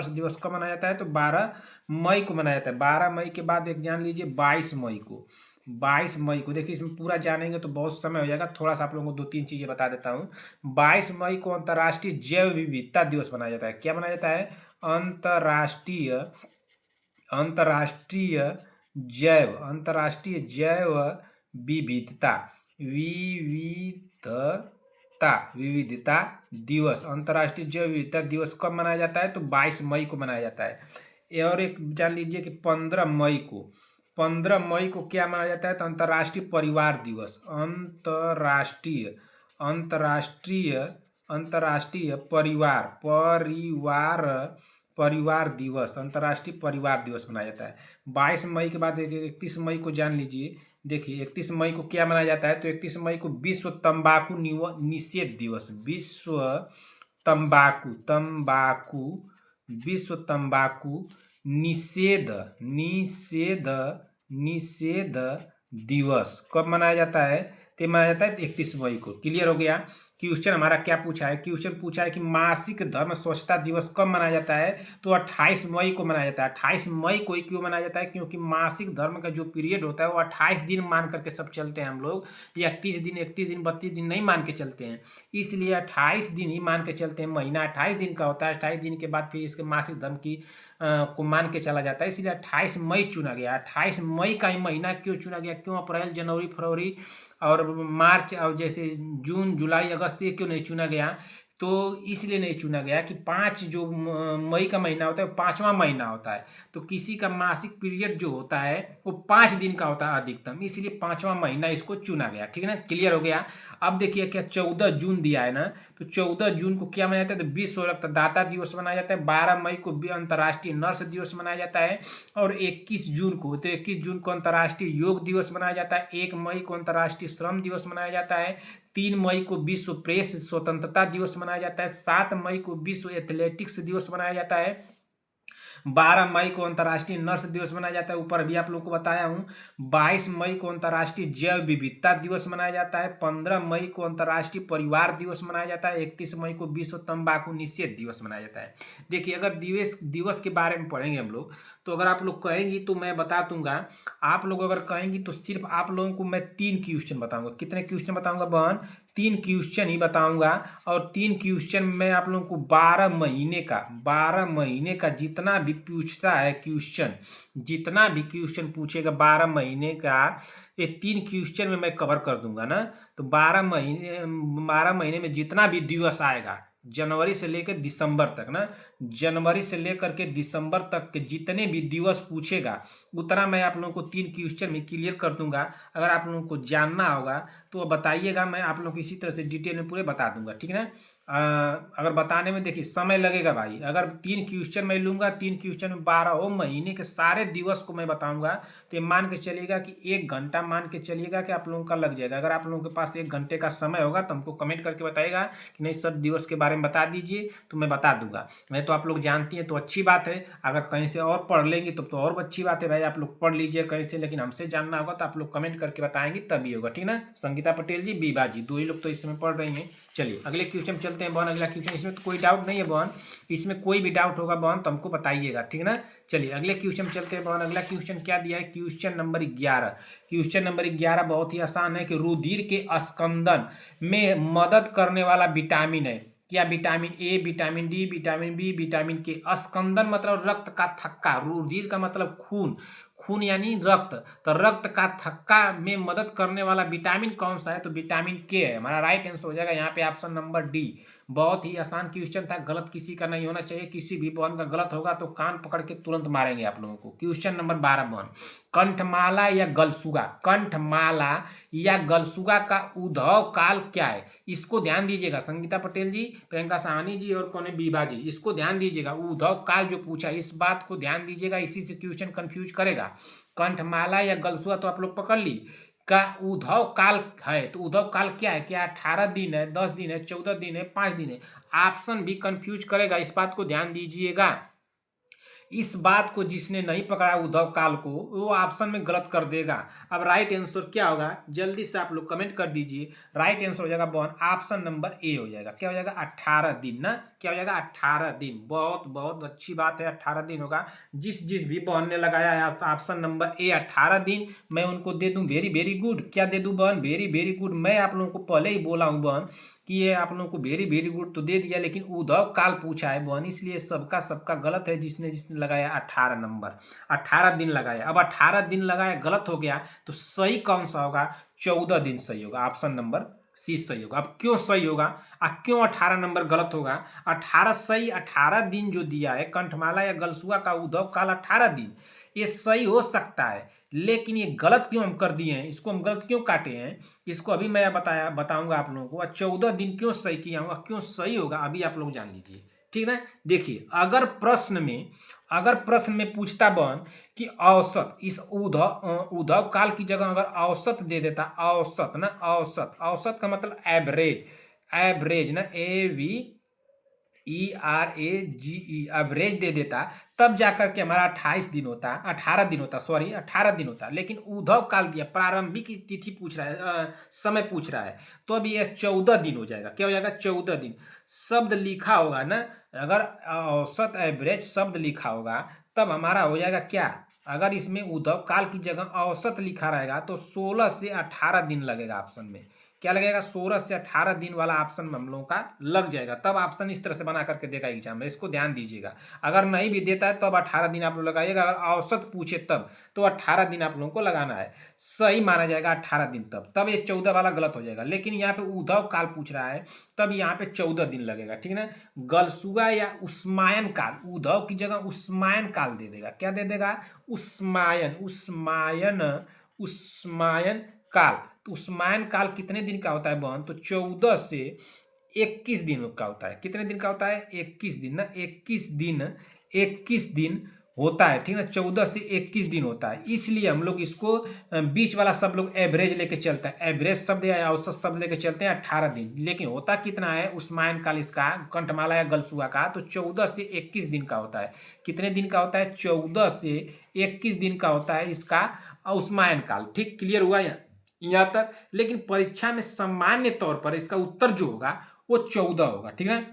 A: दिवस कब मनाया जाता है, तो 12 मई को मनाया जाता है। 12 मई के बाद एक जान लीजिए 22 मई को। 22 मई को देखिए इसमें पूरा जानेंगे तो बहुत समय हो जाएगा, थोड़ा सा आप लोगों को 2-3 चीजें बता देता हूँ। 22 मई को अंतर्राष्ट्रीय जैव विविधता दिवस मनाया जाता है। क्या मनाया जाता है, अंतर्राष्ट्रीय जैव विविधता दिवस। अंतर्राष्ट्रीय जैव विविधता दिवस कब मनाया जाता है, तो 22 मई को मनाया जाता है। और एक जान लीजिए कि 15 मई को क्या मनाया जाता है, तो अंतर्राष्ट्रीय परिवार दिवस। अंतर्राष्ट्रीय परिवार दिवस, अंतर्राष्ट्रीय परिवार दिवस मनाया जाता है। 22 मई के बाद 31 मई को जान लीजिए। देखिए 31 मई को क्या मनाया जाता है, तो 31 मई को विश्व तंबाकू निषेध दिवस। विश्व तंबाकू निषेध दिवस कब मनाया जाता है, तो मनाया जाता है 31 मई को। क्लियर हो गया। क्वेश्चन हमारा क्या पूछा है, क्वेश्चन पूछा है कि मासिक धर्म स्वच्छता दिवस कब मनाया जाता है, तो 28 मई को मनाया जाता है। 28 मई को ही क्यों मनाया जाता है, क्योंकि मासिक धर्म का जो पीरियड होता है वो 28 दिन मान करके सब चलते हैं हम लोग, या 31 दिन 32 दिन नहीं मान के चलते हैं, इसलिए 28 दिन ही मान के चलते हैं। महीना 28 दिन का होता है, 28 दिन के बाद फिर इसके मासिक धर्म की को मान के चला जाता है, इसलिए 28 मई चुना गया। 28 मई का ही महीना क्यों चुना गया, क्यों अप्रैल जनवरी फरवरी और मार्च और जैसे जून जुलाई अगस्त ये क्यों नहीं चुना गया, तो इसलिए नहीं चुना गया कि 5 जो मई का महीना होता है वो 5वां महीना होता है, तो किसी का मासिक पीरियड जो होता है वो 5 दिन का होता है अधिकतम, इसलिए 5वां महीना इसको चुना गया। ठीक है ना, क्लियर हो गया। अब देखिए क्या 14 जून दिया है ना, तो 14 जून को क्या मनाया जाता है, तो विश्व रक्तदाता दिवस मनाया जाता है। 12 मई को अंतर्राष्ट्रीय नर्स दिवस मनाया जाता है, और 21 जून को, तो 21 जून को अंतर्राष्ट्रीय योग दिवस मनाया जाता है। 1 मई को अंतर्राष्ट्रीय श्रम दिवस मनाया जाता है। 3 मई को विश्व प्रेस स्वतंत्रता दिवस मनाया जाता है। 7 मई को विश्व एथलेटिक्स दिवस मनाया जाता है। 12 मई को अंतर्राष्ट्रीय नर्स दिवस मनाया जाता है, ऊपर अभी आप लोगों को बताया हूँ। 22 मई को अंतर्राष्ट्रीय जैव विविधता दिवस मनाया जाता है। 15 मई को अंतर्राष्ट्रीय परिवार दिवस मनाया जाता है। 31 मई को विश्व तंबाकू निषेध दिवस मनाया जाता है। देखिए अगर दिवस दिवस के बारे में पढ़ेंगे हम लोग, तो अगर आप लोग कहेंगी तो मैं बता दूंगा। आप लोग अगर कहेंगी तो सिर्फ आप लोगों को मैं 3 क्वेश्चन बताऊंगा। कितने क्वेश्चन बताऊंगा बहन? 3 क्वेश्चन ही बताऊंगा, और 3 क्वेश्चन में आप लोगों को 12 महीने का जितना भी पूछता है क्वेश्चन, जितना भी क्वेश्चन पूछेगा 12 महीने का, ये 3 क्वेश्चन में मैं कवर कर दूंगा ना। तो 12 महीने में जितना भी दिवस आएगा जनवरी से लेकर दिसंबर तक ना, जनवरी से लेकर के दिसंबर तक के जितने भी दिवस पूछेगा उतना मैं आप लोगों को 3 क्वेश्चन में क्लियर कर दूंगा। अगर आप लोगों को जानना होगा तो बताइएगा, मैं आप लोगों को इसी तरह से डिटेल में पूरे बता दूंगा। ठीक है ना। अगर बताने में देखिए समय लगेगा भाई, अगर 3 क्वेश्चन मैं लूंगा, 3 क्वेश्चन में 12 महीने के सारे दिवस को मैं बताऊंगा, तो ये मान के चलिएगा कि 1 घंटा मान के चलिएगा कि आप लोगों का लग जाएगा। अगर आप लोगों के पास 1 घंटे का समय होगा तो हमको कमेंट करके बताएगा कि नहीं सब दिवस के बारे में बता दीजिए, तो मैं बता दूंगा। नहीं तो आप लोग जानती हैं तो अच्छी बात है, अगर कहीं से और पढ़ लेंगे तो और अच्छी बात है भाई, आप लोग पढ़ लीजिए कहीं से, लेकिन हमसे जानना होगा तो आप लोग कमेंट करके बताएंगे तभी होगा। ठीक ना। संगीता पटेल जी, बीबा जी, 2 ही लोग तो इस समय पढ़ रही हैं। चलिए अगले क्वेश्चन चलते हैं बहन। अगला क्वेश्चन, इसमें तो कोई डाउट नहीं है बहन, इसमें कोई भी डाउट होगा बहन तो हमको बताइएगा। ठीक है ना। चलिए अगले क्वेश्चन चलते हैं बहन। अगला क्वेश्चन क्या दिया है? Question number 11। क्वेश्चन नंबर 11 बहुत ही आसान है कि रुधिर के स्कंदन में मदद करने वाला विटामिन है। क्या? Vitamin A, vitamin D, vitamin B, vitamin K. स्कंदन मतलब रक्त का थक्का, रुधिर का मतलब खून, खून यानी रक्त, तो रक्त का थक्का में मदद करने वाला विटामिन कौन सा है? तो विटामिन के है हमारा राइट आंसर हो जाएगा यहाँ पे ऑप्शन नंबर डी। बहुत ही आसान क्वेश्चन था, गलत किसी का नहीं होना चाहिए। किसी भी बहन का गलत होगा तो कान पकड़ के तुरंत मारेंगे आप लोगों को। क्वेश्चन नंबर 12 बहन, कंठमाला या गलसुगा, कंठमाला या गलसुगा का उद्भव काल क्या है? इसको ध्यान दीजिएगा संगीता पटेल जी, प्रियंका साहनी जी और कौन है, बीबा जी, इसको ध्यान दीजिएगा। उद्भव काल जो पूछा इस बात को ध्यान दीजिएगा, इसी से क्वेश्चन कंफ्यूज करेगा। कंठमाला या गलसुआ तो आप लोग पकड़ ली, का उद्भव काल है, तो उद्भव काल क्या है? क्या 18 दिन है, 10 दिन है, 14 दिन है, 5 दिन है? ऑप्शन भी कंफ्यूज करेगा, इस बात को ध्यान दीजिएगा। इस बात को जिसने नहीं पकड़ा उद्धव काल को वो ऑप्शन में गलत कर देगा। अब राइट आंसर क्या होगा जल्दी से आप लोग कमेंट कर दीजिए। राइट आंसर हो जाएगा बहन ऑप्शन नंबर ए हो जाएगा। क्या हो जाएगा? 18 दिन ना। क्या हो जाएगा? 18 दिन। बहुत बहुत अच्छी बात है, 18 दिन होगा। जिस जिस भी बहन ने लगाया है ऑप्शन नंबर ए 18 दिन, मैं उनको दे दूं वेरी वेरी गुड। क्या दे दूं बहन? Very very good. मैं आप लोगों को पहले ही बोला हूं बहन कि ये आप लोगों को वेरी वेरी गुड तो दे दिया, लेकिन उद्धव काल पूछा है बहन, इसलिए सबका सबका गलत है। जिसने जिसने लगाया 18 नंबर, 18 दिन लगाया। अब 18 दिन लगाया गलत हो गया, तो सही कौन सा होगा? 14 दिन सही होगा, ऑप्शन नंबर सी सही होगा। अब क्यों सही होगा क्यों 18 नंबर गलत होगा? 18 सही, 18 दिन जो दिया है कंठमाला या गलसुआ का उद्धव काल 18 दिन, ये सही हो सकता है, लेकिन ये गलत क्यों हम कर दिए हैं, इसको हम गलत क्यों काटे हैं, इसको अभी मैं बताऊंगा आप लोगों को। 14 दिन क्यों सही किया हूँ, क्यों सही होगा अभी आप लोग जान लीजिए। ठीक ना। देखिए अगर प्रश्न में पूछता बन कि औसत, इस उद्धव काल की जगह अगर औसत दे देता, औसत ना, औसत का मतलब एवरेज, एवरेज ना, ERAGE एवरेज दे देता, तब जाकर के हमारा 28 दिन होता, 18 दिन होता, सॉरी 18 दिन होता। लेकिन उद्धव काल दिया, प्रारंभिक तिथि पूछ रहा है, समय पूछ रहा है, तो अब ये 14 दिन हो जाएगा। क्या हो जाएगा? 14 दिन। शब्द लिखा होगा ना, अगर औसत एवरेज शब्द लिखा होगा तब हमारा हो जाएगा क्या? अगर इसमें उद्धव काल की जगह औसत लिखा रहेगा तो 16 से 18 दिन लगेगा ऑप्शन में। क्या लगेगा, 16 से 18 दिन वाला ऑप्शन हम लोगों का लग जाएगा। तब ऑप्शन इस तरह से बना करके देगा एग्जाम में, इसको ध्यान दीजिएगा। अगर नहीं भी देता है तब 18 दिन आप लोग लगाइएगा, अगर औसत पूछे तब तो 18 दिन आप लोगों को लगाना है, सही माना जाएगा 18 दिन। तब ये 14 वाला गलत हो जाएगा, लेकिन यहाँ पे उद्धव काल पूछ रहा है तब यहाँ पे 14 दिन लगेगा, ठीक है ना। गलसुआ या उस्मायन काल, उद्धव की जगह उस्मायन काल दे देगा, क्या दे देगा, उस्मायन, उस्मायन, उस्मायन काल। तो उस्मायन काल कितने दिन का होता है बहन, तो 14 से 21 दिन का होता है। कितने दिन का होता है, 21 दिन ना, 21 दिन, 21 दिन होता है, ठीक है ना। 14 से 21 दिन होता है, इसलिए हम लोग इसको बीच वाला सब लोग एवरेज लेके चलते हैं, एवरेज शब्द या औसत शब्द लेके चलते हैं 18 दिन। लेकिन होता कितना है उस्मायन काल इसका, कंठमाला या गलसुआ का, तो 14 से 21 दिन का होता है। कितने दिन का होता है, 14 से 21 दिन का होता है इसका उस्मायन काल। ठीक, क्लियर हुआ यहाँ तक। लेकिन परीक्षा में सामान्य तौर पर इसका उत्तर जो होगा वो 14 होगा, ठीक है।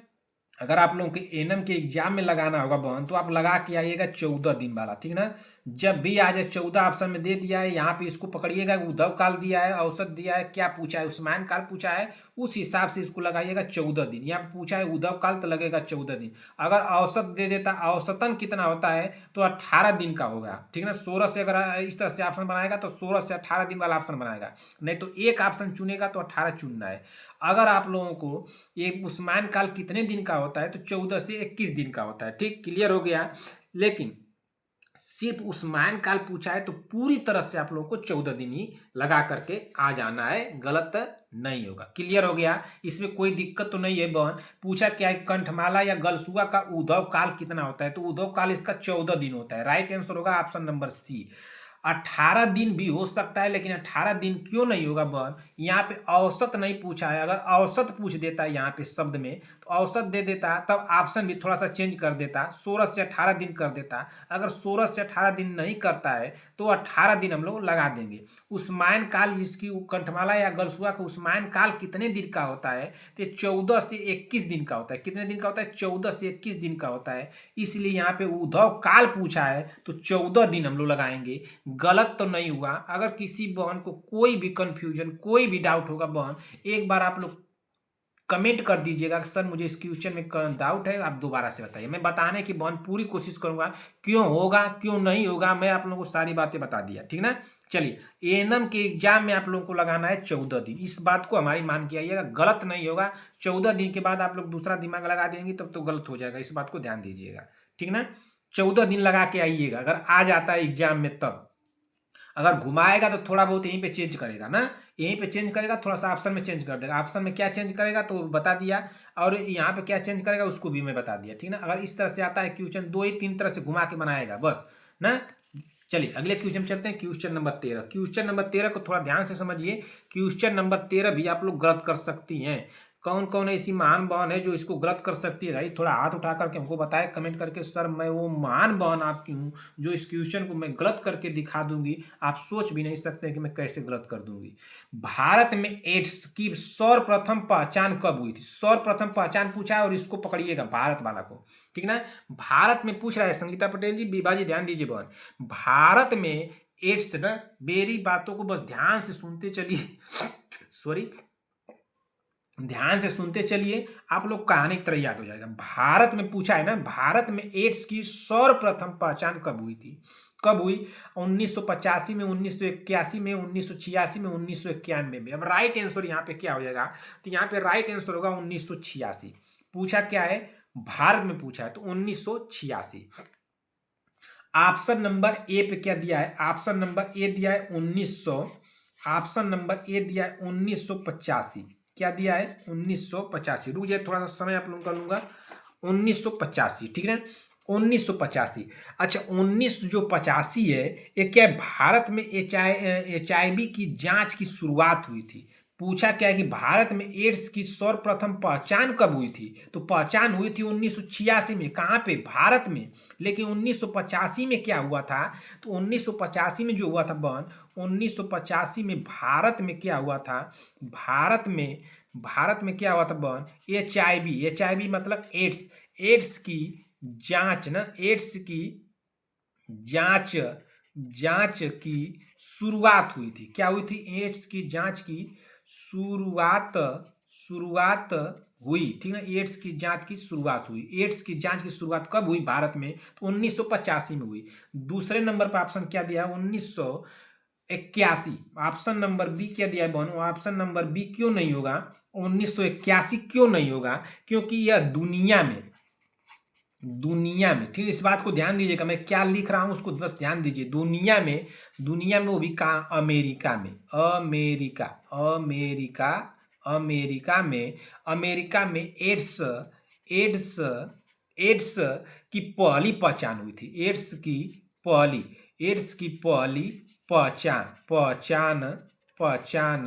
A: अगर आप लोगों के एनएम के एग्जाम में लगाना होगा बहन, तो आप लगा के आइएगा 14 दिन वाला, ठीक है ना। जब भी आ जाए 14 ऑप्शन में दे दिया है, यहाँ पे इसको पकड़िएगा, उद्धव काल दिया है, औसत दिया है, क्या पूछा है, उस्मान काल पूछा है, उस हिसाब से इसको लगाइएगा 14 दिन। यहाँ पे पूछा है उद्धव काल तो लगेगा 14 दिन। अगर औसत दे देता, औसतन कितना होता है, तो 18 दिन का होगा, ठीक है ना। 16 से अगर इस तरह से ऑप्शन बनाएगा तो 16 से 18 दिन वाला ऑप्शन बनाएगा, नहीं तो एक ऑप्शन चुनेगा तो 18 चुनना है। अगर आप लोगों को ये उस्मान काल कितने दिन का होता है, तो 14 से 21 दिन का होता है, ठीक, क्लियर हो गया। लेकिन सिर्फ उस्मान काल पूछा है तो पूरी तरह से आप लोगों को 14 दिन ही लगा करके आ जाना है, गलत नहीं होगा। क्लियर हो गया, इसमें कोई दिक्कत तो नहीं है बहन। पूछा क्या है, कंठमाला या गलसुआ का उद्धव काल कितना होता है, तो उद्धव काल इसका 14 दिन होता है। राइट आंसर होगा ऑप्शन नंबर सी। 18 दिन भी हो सकता है, लेकिन 18 दिन क्यों नहीं होगा बहन, यहाँ पे औसत नहीं पूछा है। अगर औसत पूछ देता यहाँ पे शब्द में, तो औसत दे देता, तब ऑप्शन भी थोड़ा सा चेंज कर देता, 16 से 18 दिन कर देता। अगर 16 से 18 दिन नहीं करता है तो 18 दिन हम लोग लगा देंगे। उस्मायन काल जिसकी कंठमाला या गलसुआ का उस्मायन काल कितने दिन का होता है, तो 14 से 21 दिन का होता है। कितने दिन का होता है, 14 से 21 दिन का होता है। इसलिए यहाँ पे उद्धव काल पूछा है तो 14 दिन हम लोग लगाएंगे, गलत तो नहीं हुआ। अगर किसी बहन को कोई भी कंफ्यूजन, कोई भी डाउट होगा बहन, एक बार आप लोग कमेंट कर दीजिएगा कि सर मुझे इस क्वेश्चन में डाउट है, आप दोबारा से बताइए। मैं बताने की बहन पूरी कोशिश करूंगा, क्यों होगा क्यों नहीं होगा, मैं आप लोगों को सारी बातें बता दिया, ठीक ना। चलिए, एएनएम के एग्जाम में आप लोगों को लगाना है 14 दिन, इस बात को हमारी मान के आइएगा, गलत नहीं होगा। 14 दिन के बाद आप लोग दूसरा दिमाग लगा देंगे तब तो गलत हो जाएगा, इस बात को ध्यान दीजिएगा, ठीक ना। 14 दिन लगा के आइएगा, अगर आ जाता है एग्जाम में तब। अगर घुमाएगा तो थोड़ा बहुत यहीं पे चेंज करेगा ना, यहीं पे चेंज करेगा, थोड़ा सा ऑप्शन में चेंज कर देगा। ऑप्शन में क्या चेंज करेगा तो बता दिया, और यहाँ पे क्या चेंज करेगा उसको भी मैं बता दिया, ठीक ना। अगर इस तरह से आता है क्वेश्चन, 2 ही 3 तरह से घुमा के बनाएगा बस ना। चलिए अगले क्वेश्चन चलते हैं, क्वेश्चन नंबर 13। क्वेश्चन नंबर 13 को थोड़ा ध्यान से समझिए। क्वेश्चन नंबर 13 भी आप लोग गलत कर सकती हैं। कौन कौन ऐसी महान बहन है जो इसको गलत कर सकती है, भाई थोड़ा हाथ उठा करके हमको बताए कमेंट करके, सर मैं वो महान बहन आपकी हूँ जो इस क्वेश्चन को मैं गलत करके दिखा दूंगी। आप सोच भी नहीं सकते कि मैं कैसे गलत कर दूंगी। भारत में एड्स की सर्वप्रथम पहचान कब हुई थी, सर्वप्रथम पहचान पूछा है, और इसको पकड़िएगा भारत वाला को, ठीक ना। भारत में पूछ रहा है संगीता पटेल जी, विभा जी ध्यान दीजिए बहन। भारत में एड्स ना, मेरी बातों को बस ध्यान से सुनते चलिए सॉरी, ध्यान से सुनते चलिए, आप लोग कहानी की तरह याद हो जाएगा। भारत में पूछा है ना, भारत में एड्स की सर्वप्रथम पहचान कब हुई थी, कब हुई, 1985 में, 1981 में, 1986 में, 1991 में। अब राइट आंसर यहाँ पे क्या हो जाएगा, तो यहाँ पे राइट आंसर होगा 1986। पूछा क्या है, भारत में पूछा है तो 1986। ऑप्शन नंबर ए पे क्या दिया है, ऑप्शन नंबर ए दिया है 1900, ऑप्शन नंबर ए दिया है 1985। क्या दिया है, 1985। रुक जाए, थोड़ा सा समय आप लोगों का लूंगा। 1985, ठीक है, 1985। अच्छा, 1985 है, ये क्या है, भारत में HIV की जांच की शुरुआत हुई थी। पूछा क्या है कि भारत में एड्स की सर्वप्रथम पहचान कब हुई थी, तो पहचान हुई थी 1986 में, कहाँ पे, भारत में। लेकिन 1985 में क्या हुआ था, तो 1985 में जो हुआ था बहन, 1985 में भारत में क्या हुआ था, भारत में क्या हुआ था बहन, HIV मतलब एड्स, एड्स की जांच ना, एड्स की जांच, जांच की शुरुआत हुई थी। क्या हुई थी, एड्स की जांच की शुरुआत शुरुआत हुई, ठीक ना, एड्स की जांच की शुरुआत हुई। एड्स की जांच की शुरुआत कब हुई भारत में? तो 1985 में हुई। दूसरे नंबर पर ऑप्शन क्या दिया है? 1981। ऑप्शन नंबर बी क्या दिया है बहनों? ऑप्शन नंबर बी क्यों नहीं होगा? 1981 क्यों नहीं होगा? क्योंकि यह दुनिया में, ठीक है, इस बात को ध्यान दीजिएगा, मैं क्या लिख रहा हूं उसको बस ध्यान दीजिए। दुनिया में वो भी कहा? अमेरिका में, अमेरिका अमेरिका में एड्स एड्स की पहली पहचान हुई थी। एड्स की पहली पहचान पहचान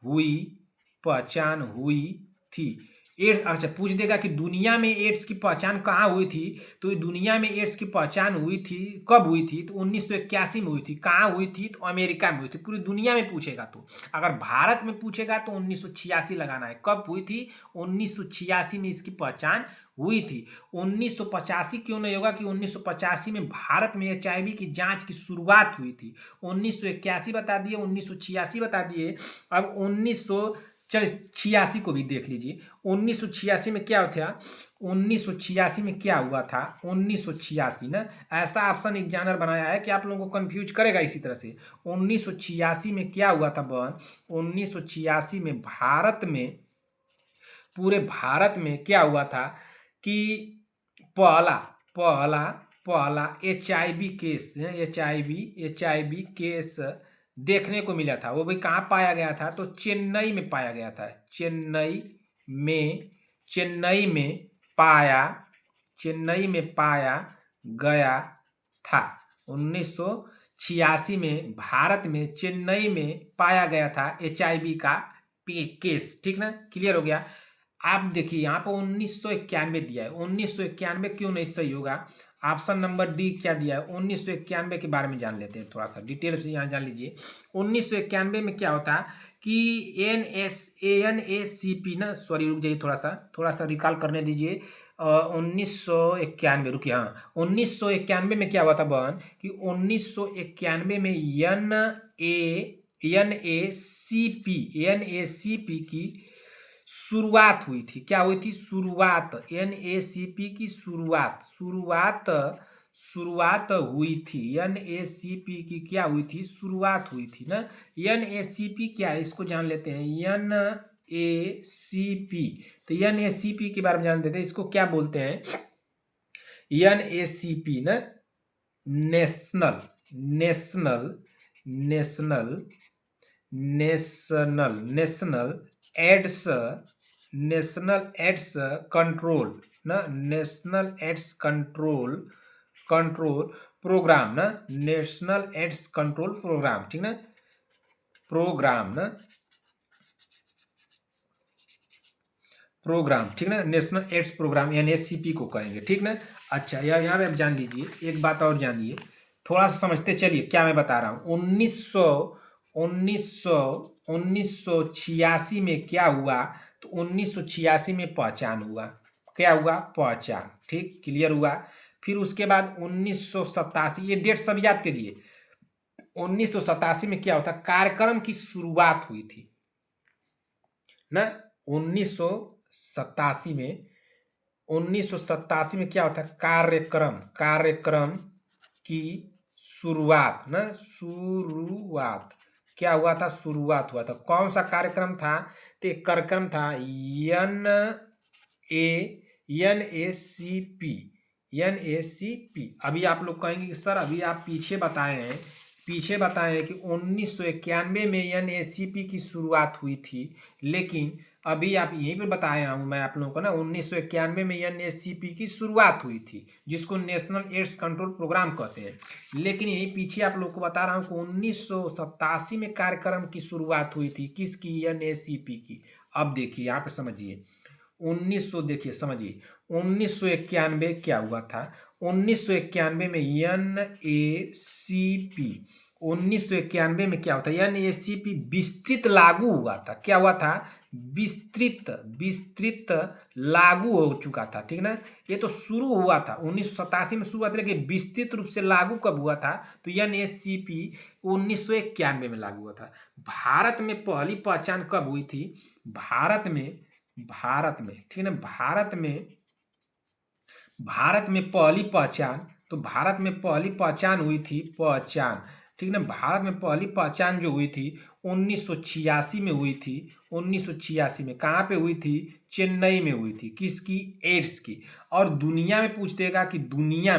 A: हुई पहचान हुई थी। एड्स, अच्छा पूछ देगा कि दुनिया में एड्स की पहचान कहाँ हुई थी? तो दुनिया में एड्स की पहचान हुई थी, कब हुई थी? तो 1981 में हुई थी। कहाँ हुई थी? तो अमेरिका में हुई थी। पूरी दुनिया में पूछेगा तो, अगर भारत में पूछेगा तो 1986 लगाना है। कब हुई थी? 1986 में इसकी पहचान हुई थी। 1985 क्यों नहीं होगा? कि 1985 में भारत में HIV की जांच की शुरुआत हुई थी। 1981 बता दिए, 1986 बता दिए। अब 1986 को भी देख लीजिए। 1986 में क्या था? 1986 में क्या हुआ था? 1986 ना, ऐसा ऑप्शन एग्जामिनर बनाया है कि आप लोगों को कंफ्यूज करेगा इसी तरह से। 1986 में क्या हुआ था बहन? 1986 में पूरे भारत में क्या हुआ था कि पहला पहला पहला HIV केस, HIV केस देखने को मिला था। वो भी कहाँ पाया गया था? तो चेन्नई में पाया गया था। चेन्नई में पाया गया था। 1986 में भारत में चेन्नई में पाया गया था HIV का केस, ठीक ना, क्लियर हो गया। आप देखिए यहाँ पर 1991 दिया है। 1991 क्यों नहीं सही होगा? ऑप्शन नंबर डी क्या दिया है? 1991 के बारे में जान लेते हैं, थोड़ा सा डिटेल से यहाँ जान लीजिए। 1991 में क्या होता कि NACP ना, सॉरी रुक जाइए, थोड़ा सा रिकॉल करने दीजिए। 1991, रुकिए, हाँ 1991 में क्या हुआ था बहन? कि 1991 में NACP की शुरुआत हुई थी। क्या हुई थी? शुरुआत, NACP की शुरुआत हुई थी। NACP की क्या हुई थी? शुरुआत हुई थी ना। NACP क्या है इसको जान लेते हैं। NACP, तो NACP के बारे में जान लेते हैं। इसको क्या बोलते हैं? NACP ना, नेशनल एड्स कंट्रोल ना, नेशनल एड्स कंट्रोल प्रोग्राम ना, नेशनल एड्स कंट्रोल प्रोग्राम, ठीक ना, प्रोग्राम, ठीक ना, नेशनल एड्स प्रोग्राम NACP को कहेंगे, ठीक ना। अच्छा यहाँ पे आप जान लीजिए, एक बात और जानिए, थोड़ा सा समझते चलिए क्या मैं बता रहा हूँ। 1986 में क्या हुआ? तो 1986 में पहचान हुआ। क्या हुआ? पहचान, ठीक, क्लियर हुआ। फिर उसके बाद 1987, ये डेट सब याद करिए। 1987 में क्या होता? कार्यक्रम की शुरुआत हुई थी ना। 1987 में क्या होता? कार्यक्रम की शुरुआत ना, शुरुआत क्या हुआ था? शुरुआत हुआ था। कौन सा कार्यक्रम था? तो एक कार्यक्रम था NACP। अभी आप लोग कहेंगे कि सर अभी आप पीछे बताए हैं कि 1991 में NACP की शुरुआत हुई थी, लेकिन अभी आप यहीं पे बताया हूँ मैं आप लोगों को ना, 1991 में NACP की शुरुआत हुई थी, जिसको नेशनल एड्स कंट्रोल प्रोग्राम कहते हैं। लेकिन यही पीछे आप लोग को बता रहा हूँ कि 1987 में कार्यक्रम की शुरुआत हुई थी। किसकी? NACP की। अब देखिए यहाँ पे समझिए, 1900, देखिए समझिए, 1991 क्या हुआ था? 1991 में NACP, 1991 में क्या होता है? NACP विस्तृत लागू हुआ था। क्या हुआ था? विस्तृत विस्तृत लागू हो चुका था, ठीक ना। ये तो शुरू हुआ था 1987 में शुरू हुआ था, लेकिन विस्तृत रूप से लागू कब हुआ था, तो एनएससीपी 1991 में लागू हुआ था। भारत में पहली पहचान कब हुई थी, भारत में ठीक ना, भारत में पहली पहचान, तो भारत में पहली पहचान हुई थी, ठीक ना। भारत में पहली पहचान जो हुई थी 1986 में हुई थी। 1986 में कहाँ पे हुई थी, चेन्नई में हुई थी। किसकी, एड्स की। और दुनिया में पूछ देगा कि दुनिया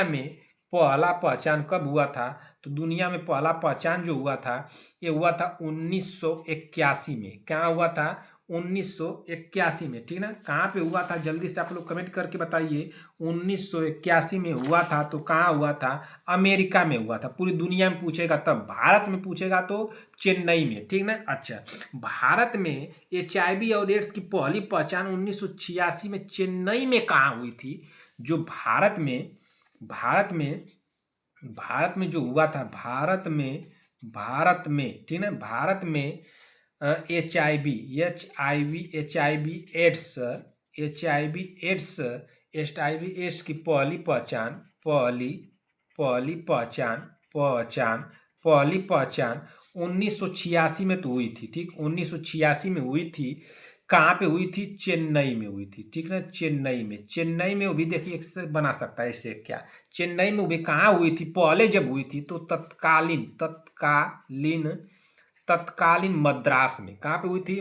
A: में पहला पहचान कब हुआ था, तो दुनिया में पहला पहचान जो हुआ था ये हुआ था 1981 में। क्या हुआ था, 1981 में, ठीक ना। कहाँ पे हुआ था, जल्दी से आप लोग कमेंट करके बताइए। 1981 में हुआ था, तो कहाँ हुआ था, अमेरिका में हुआ था। पूरी दुनिया में पूछेगा तब, भारत में पूछेगा तो चेन्नई में, ठीक ना। अच्छा, भारत में HIV और एड्स की पहली पहचान 1986 में चेन्नई में कहाँ हुई थी, जो भारत में जो हुआ था, भारत में ठीक ना, भारत में HIV एड्स की पहली पहचान 1986 में तो हुई थी, ठीक। 1986 में हुई थी। कहाँ पे हुई थी, चेन्नई में हुई थी, ठीक ना। चेन्नई में वो भी देखिए एक से बना सकता है इससे क्या, चेन्नई में वो भी कहाँ हुई थी, पहले जब हुई थी तो तत्कालीन मद्रास में। कहाँ पे हुई थी,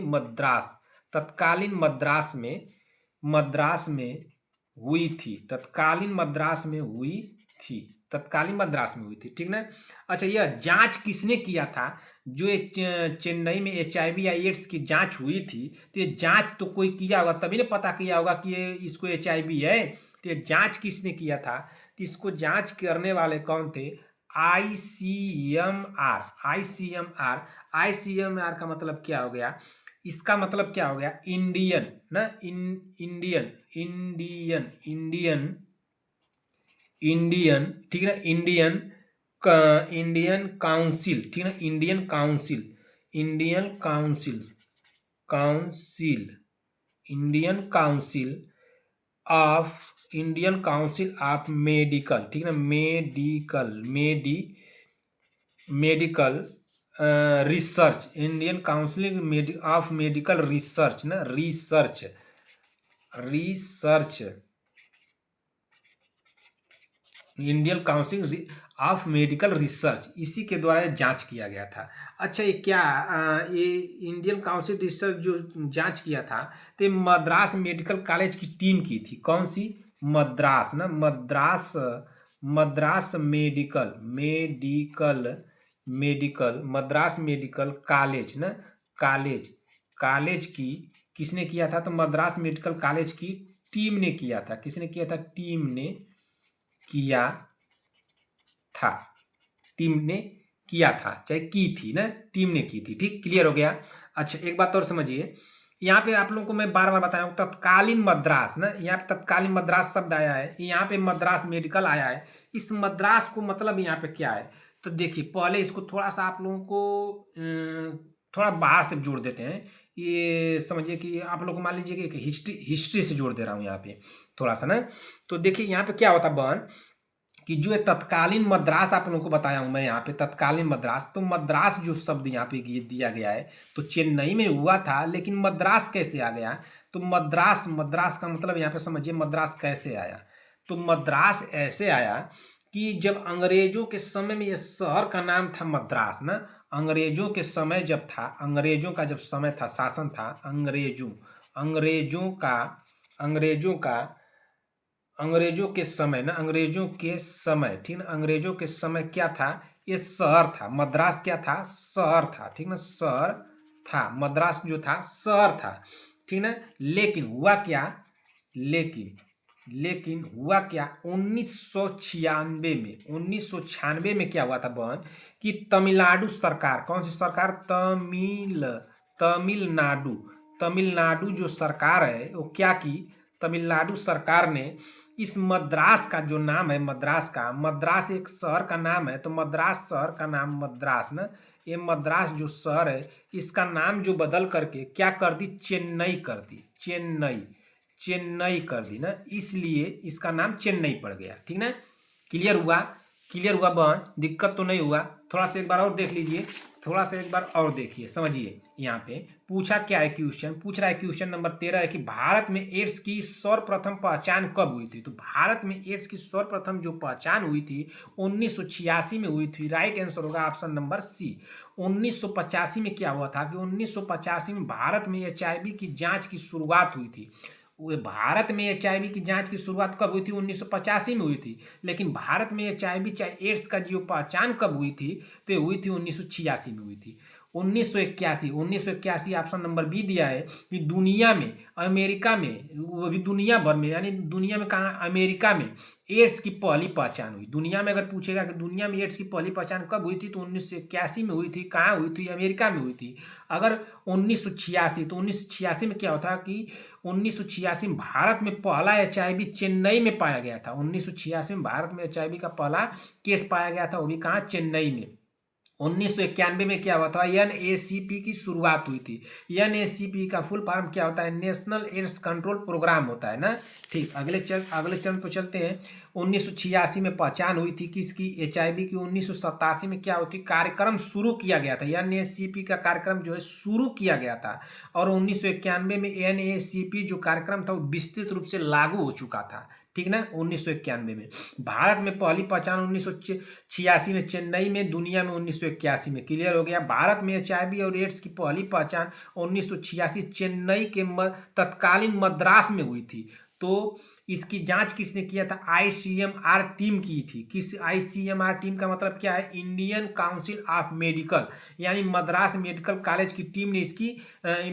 A: तत्कालीन मद्रास में हुई थी। तत्कालीन मद्रास में हुई थी, ठीक ना। अच्छा, यह जांच किसने किया था, जो चेन्नई में HIV या एड्स की जांच हुई थी, तो ये जांच तो कोई किया होगा, तभी ने पता किया होगा कि ये इसको HIV है। तो ये जांच किसने किया था, तो इसको जांच करने वाले कौन थे, आईसीएमआर का मतलब क्या हो गया, इसका मतलब क्या हो गया, इंडियन ना, इंडियन इंडियन इंडियन इंडियन ठीक है ना, इंडियन काउंसिल, ठीक है ना, इंडियन काउंसिल ऑफ मेडिकल, ठीक है ना, medical research, Indian council of medical research ना, research Indian council of medical research, इसी के द्वारा जांच किया गया था। अच्छा, ये क्या ये इंडियन काउंसिल रिसर्च जो जांच किया था, तो ये मद्रास मेडिकल कॉलेज की टीम की थी। कौन सी, मद्रास ना, मद्रास मद्रास मेडिकल कॉलेज ना, कॉलेज की किसने किया था, तो मद्रास मेडिकल कॉलेज की टीम ने किया था। किसने किया था, टीम ने किया था, चाहे की थी ना, टीम ने की थी, ठीक, क्लियर हो गया। अच्छा, एक बात और समझिए, यहाँ पे आप लोगों को मैं बार बार बताया हूँ, तत्कालीन मद्रास ना, यहाँ पे तत्कालीन मद्रास शब्द आया है, यहाँ पे मद्रास मेडिकल आया है। इस मद्रास को मतलब यहाँ पे क्या है, तो देखिए पहले इसको थोड़ा सा आप लोगों को थोड़ा बाहर से जोड़ देते हैं। ये समझिए कि आप लोग को मान लीजिए कि एक हिस्ट्री से जोड़ दे रहा हूँ यहाँ पे थोड़ा सा ना। तो देखिए यहाँ पे क्या होता बहन, कि जो ये तत्कालीन मद्रास आप लोगों को बताया हूं मैं, यहाँ पे तत्कालीन मद्रास, तो मद्रास जो शब्द यहाँ पे दिया गया है, तो चेन्नई में हुआ था, लेकिन मद्रास कैसे आ गया, तो मद्रास का मतलब यहाँ पे समझिए मद्रास कैसे आया। तो मद्रास ऐसे आया कि जब अंग्रेजों के समय में ये शहर का नाम था मद्रास ना, अंग्रेजों के समय जब था, अंग्रेजों का जब समय था, शासन था, अंग्रेजों के समय ना, ठीक ना, अंग्रेजों के समय क्या था, ये शहर था मद्रास, क्या था, शहर था, ठीक ना, शहर था मद्रास, जो था शहर था, ठीक ना। लेकिन हुआ क्या 1996 में क्या हुआ था बहन, कि तमिलनाडु सरकार, कौन सी सरकार, तमिलनाडु जो सरकार है वो क्या की, तमिलनाडु सरकार ने इस मद्रास का जो नाम है, मद्रास एक शहर का नाम है, तो मद्रास शहर का नाम मद्रास ना, ये मद्रास जो शहर है इसका नाम जो बदल करके क्या कर दी, चेन्नई कर दी, चेन्नई, चेन्नई कर दी ना, इसलिए इसका नाम चेन्नई पड़ गया। ठीक ना, क्लियर हुआ, क्लियर हुआ बहन, दिक्कत तो नहीं हुआ। थोड़ा सा एक बार और देख लीजिए, थोड़ा सा एक बार और देखिए, समझिए। यहाँ पे पूछा क्या है क्वेश्चन, पूछ रहा है क्वेश्चन नंबर 13 है कि भारत में एड्स की सर्वप्रथम पहचान कब हुई थी। तो भारत में एड्स की सर्वप्रथम जो पहचान हुई थी 1986 में हुई थी। राइट आंसर होगा ऑप्शन नंबर सी। 1985 में क्या हुआ था कि 1985 में भारत में एचआईवी की जांच की शुरुआत हुई थी। वो भारत में एचआईवी की जांच की शुरुआत कब हुई थी, 1985 में हुई थी। लेकिन भारत में एचआईवी चाहे एड्स का जो पहचान कब हुई थी, तो ये हुई थी 1986 में हुई थी। 1981 ऑप्शन नंबर बी दिया है कि दुनिया में, अमेरिका में, वो भी दुनिया भर में, यानी दुनिया में कहाँ, अमेरिका में एड्स की पहली पहचान हुई। दुनिया में अगर पूछेगा कि दुनिया में एड्स की पहली पहचान कब हुई थी, तो 1981 में हुई थी। कहाँ हुई थी, अमेरिका में हुई थी। अगर 1986, तो 1986 में क्या होता कि 1986 में भारत में पहला एचआईवी चेन्नई में पाया गया था। 1986 में भारत में एचआईवी का पहला केस पाया गया था, वो भी कहाँ, चेन्नई में। 1991 में क्या हुआ था, एनएसीपी की शुरुआत हुई थी। एनएसीपी का फुल फॉर्म क्या होता है, नेशनल एड्स कंट्रोल प्रोग्राम होता है ना। ठीक, अगले चरण पर चलते हैं। 1986 में पहचान हुई थी किसकी, एचआईवी की। 1987 में क्या होती, कार्यक्रम शुरू किया गया था, एनएसीपी का कार्यक्रम जो है शुरू किया गया था। और 1991 में एनएसीपी जो कार्यक्रम था वो विस्तृत रूप से लागू हो चुका था। ठीक ना, 1991 में। भारत में पहली पहचान 1986 में चेन्नई में, दुनिया में 1981 में। क्लियर हो गया। भारत में एचआईवी और एड्स की पहली पहचान 1986 चेन्नई के तत्कालीन मद्रास में हुई थी। तो इसकी जांच किसने किया था, आईसीएमआर टीम की थी। किस, आईसीएमआर टीम का मतलब क्या है, इंडियन काउंसिल ऑफ मेडिकल, यानी मद्रास मेडिकल कॉलेज की टीम ने इसकी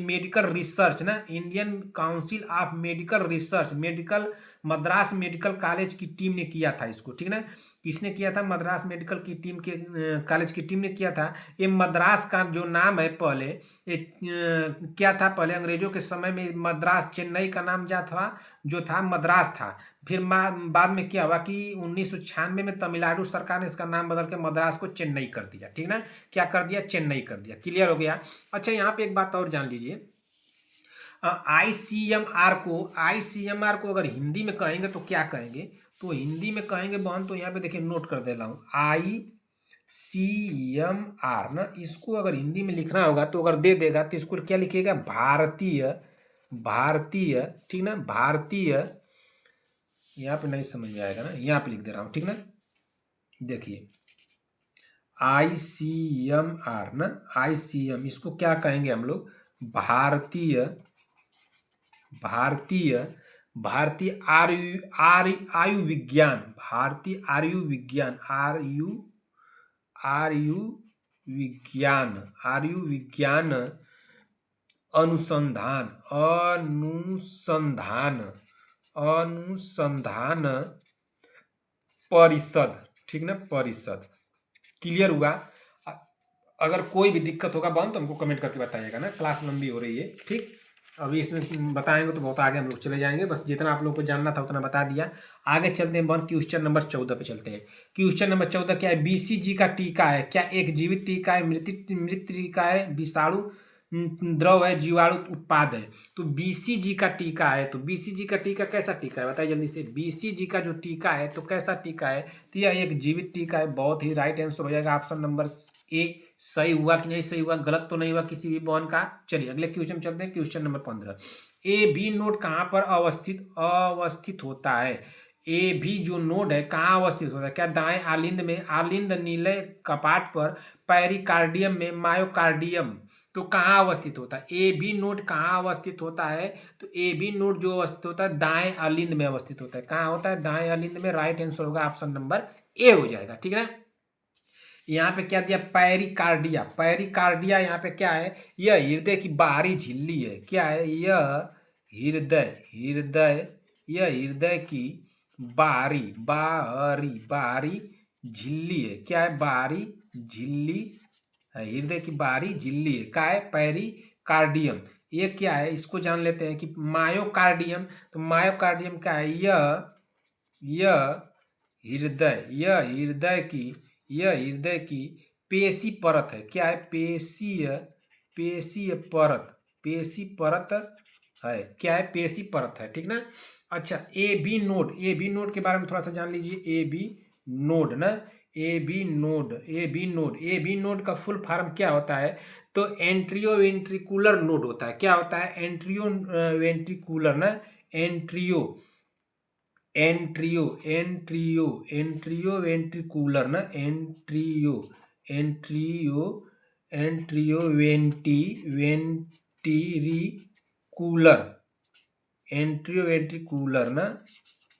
A: मेडिकल रिसर्च ना, Indian council of medical research, medical Madras medical college की टीम ने किया था इसको। ठीक ना, किसने किया था, मद्रास मेडिकल की टीम के कॉलेज की टीम ने किया था। ये मद्रास का जो नाम है पहले, ये क्या था, पहले अंग्रेजों के समय में मद्रास, चेन्नई का नाम जो था मद्रास था। फिर बाद में क्या हुआ कि 1996 में तमिलनाडु सरकार ने इसका नाम बदल के मद्रास को चेन्नई कर दिया। ठीक ना, क्या कर दिया, चेन्नई कर दिया। क्लियर हो गया। अच्छा, यहाँ पे एक बात और जान लीजिए, आईसीएमआर को अगर हिंदी में कहेंगे तो क्या कहेंगे, तो हिंदी में कहेंगे बहन, तो यहाँ पे देखिए नोट कर दे रहा हूँ, आईसीएमआर ना, इसको अगर हिंदी में लिखना होगा तो अगर दे देगा तो इसको क्या लिखिएगा, भारतीय, भारतीय, ठीक ना, भारतीय, यहाँ पे नहीं समझ में आएगा ना, यहाँ पे लिख दे रहा हूँ। ठीक ना, देखिए आईसीएमआर ना, आईसीएम, इसको क्या कहेंगे हम लोग, भारतीय, भारतीय, भारतीय आयु विज्ञान, भारतीय आयु विज्ञान, आयु विज्ञान, आयु विज्ञान अनुसंधान, अनुसंधान परिषद। ठीक ना, परिषद। क्लियर हुआ। अगर कोई भी दिक्कत होगा बहन तो हमको कमेंट करके बताइएगा ना, क्लास लंबी हो रही है। ठीक, अभी इसमें बताएंगे तो बहुत आगे हम लोग चले जाएंगे, बस जितना आप लोग को जानना था उतना बता दिया। आगे चलते हैं बहन, क्वेश्चन नंबर 14 पे चलते हैं। क्वेश्चन नंबर 14 क्या है, बीसीजी का टीका है, क्या एक जीवित टीका है, मृत टीका है, विषाणु द्रव है, जीवाणु उत्पाद है। तो बीसीजी का टीका है, तो बीसीजी का टीका कैसा टीका है, बताइए जल्दी से। बीसीजी का जो टीका है तो कैसा टीका है, तो यह एक जीवित टीका है। बहुत ही राइट आंसर हो जाएगा ऑप्शन नंबर ए। सही हुआ कि नहीं सही हुआ, गलत तो नहीं हुआ किसी भी बॉन का। चलिए अगले क्वेश्चन चलते हैं, question number 15। A B node कहाँ पर अवस्थित होता है। ए भी जो नोड है कहाँ अवस्थित होता है, क्या दाएं आलिंद में, आलिंद नीले कपाट पर, पेरिकार्डियम में, मायोकार्डियम, तो कहाँ अवस्थित होता है। ए बी नोड कहाँ अवस्थित होता है, तो ए बी नोड जो अवस्थित होता है दाएं आलिंद में अवस्थित होता है। कहाँ होता है, दाएं आलिंद में। राइट आंसर होगा ऑप्शन नंबर ए हो जाएगा। ठीक है, यहाँ पे क्या दिया, पेरिकार्डिया, पेरिकार्डिया यहाँ पे क्या है, यह हृदय की बाहरी झिल्ली है। क्या है, यह हृदय की बाहरी झिल्ली है। क्या है, बाहरी झिल्ली, हृदय की बाहरी झिल्ली है। क्या है, पेरिकार्डियम। ये क्या है, इसको जान लेते हैं कि मायोकार्डियम, तो मायोकार्डियम क्या है, यह हृदय की पेशी परत है। क्या है? पेशीय पेशीय परत, पेशी परत है। क्या है? पेशी परत है, ठीक ना। अच्छा, A B node, A B node के बारे में थोड़ा सा जान लीजिए। ए बी नोड ना, A B node, A B node, A B node का फुल फॉर्म क्या होता है? तो एंट्रियो वेंट्रिकुलर नोड होता है। क्या होता है? एंट्रियो वेंट्रिकुलर ना, एंट्रियो एंट्रियो एंट्रियो एंट्रियो वेंट्रिकुलर ना, एंट्रियो एंट्रियो एंट्रियो वेंट्रिकुलर, एंट्रियो वेंट्रिकुलर ना,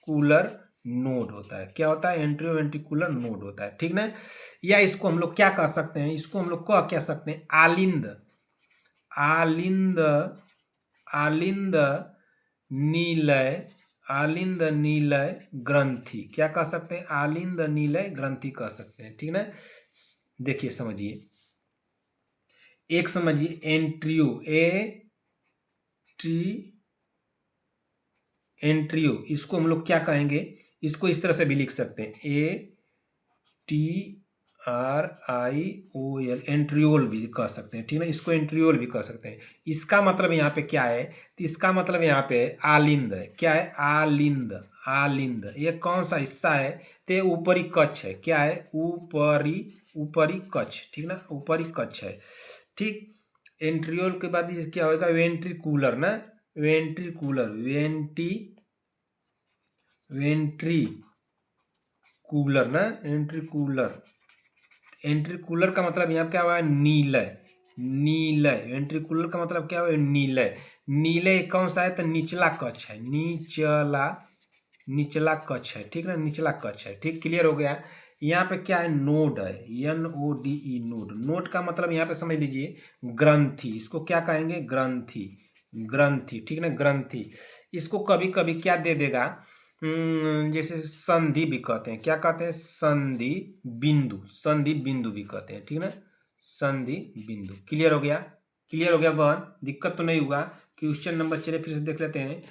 A: कूलर नोड होता है। क्या होता है? एंट्रियो वेंट्रिकुलर नोड होता है, ठीक ना। या इसको हम लोग क्या कह सकते हैं? इसको हम लोग क्या कह सकते हैं? आलिंद, आलिंद, आलिंद नीलय, आलिंद नीलय ग्रंथि। क्या कह सकते हैं? आलिंद नीलय ग्रंथि कह सकते हैं, ठीक ना। देखिए समझिए, एक समझिए एंट्रियो, एंट्रियो, इसको हम लोग क्या कहेंगे? इसको इस तरह से भी लिख सकते हैं, ATRIOL, एंट्रियोल भी कह सकते हैं, ठीक ना। इसको एंट्रियोल भी कह सकते हैं। इसका मतलब यहाँ पे क्या है? तो इसका मतलब यहाँ पे आलिंद है। क्या है? आलिंद, आलिंद। ये कौन सा हिस्सा है? तो ये ऊपरी कक्ष है। क्या है? ऊपरी, ऊपरी कक्ष, ठीक ना, ऊपरी कक्ष है, ठीक। एंट्रियोल के बाद ये क्या होगा? वेंट्रिकुलर ना, वेंट्रिकुलर, वेंट्रिकुलर ना, वेंट्रिकुलर। वेंट्रिकुलर का मतलब यहाँ क्या हुआ? नीलय, नीलय। वेंट्रिकुलर का मतलब क्या हुआ? नीलय। नीलय कौन सा है? तो निचला कक्ष है, निचला, निचला कक्ष है, ठीक ना, निचला कक्ष है, ठीक। क्लियर हो गया। यहाँ पे क्या है? नोड है, NODE, नोड। नोड का मतलब यहाँ पे समझ लीजिए ग्रंथि। इसको क्या कहेंगे? ग्रंथि, ग्रंथि, ठीक ना, ग्रंथि। इसको कभी कभी क्या दे देगा? जैसे संधि भी कहते हैं। क्या कहते हैं? संधि बिंदु, संधि बिंदु भी कहते हैं, ठीक ना, संधि बिंदु। क्लियर हो गया? क्लियर हो गया बहन? दिक्कत तो नहीं हुआ? क्वेश्चन नंबर, चलिए फिर से देख लेते हैं।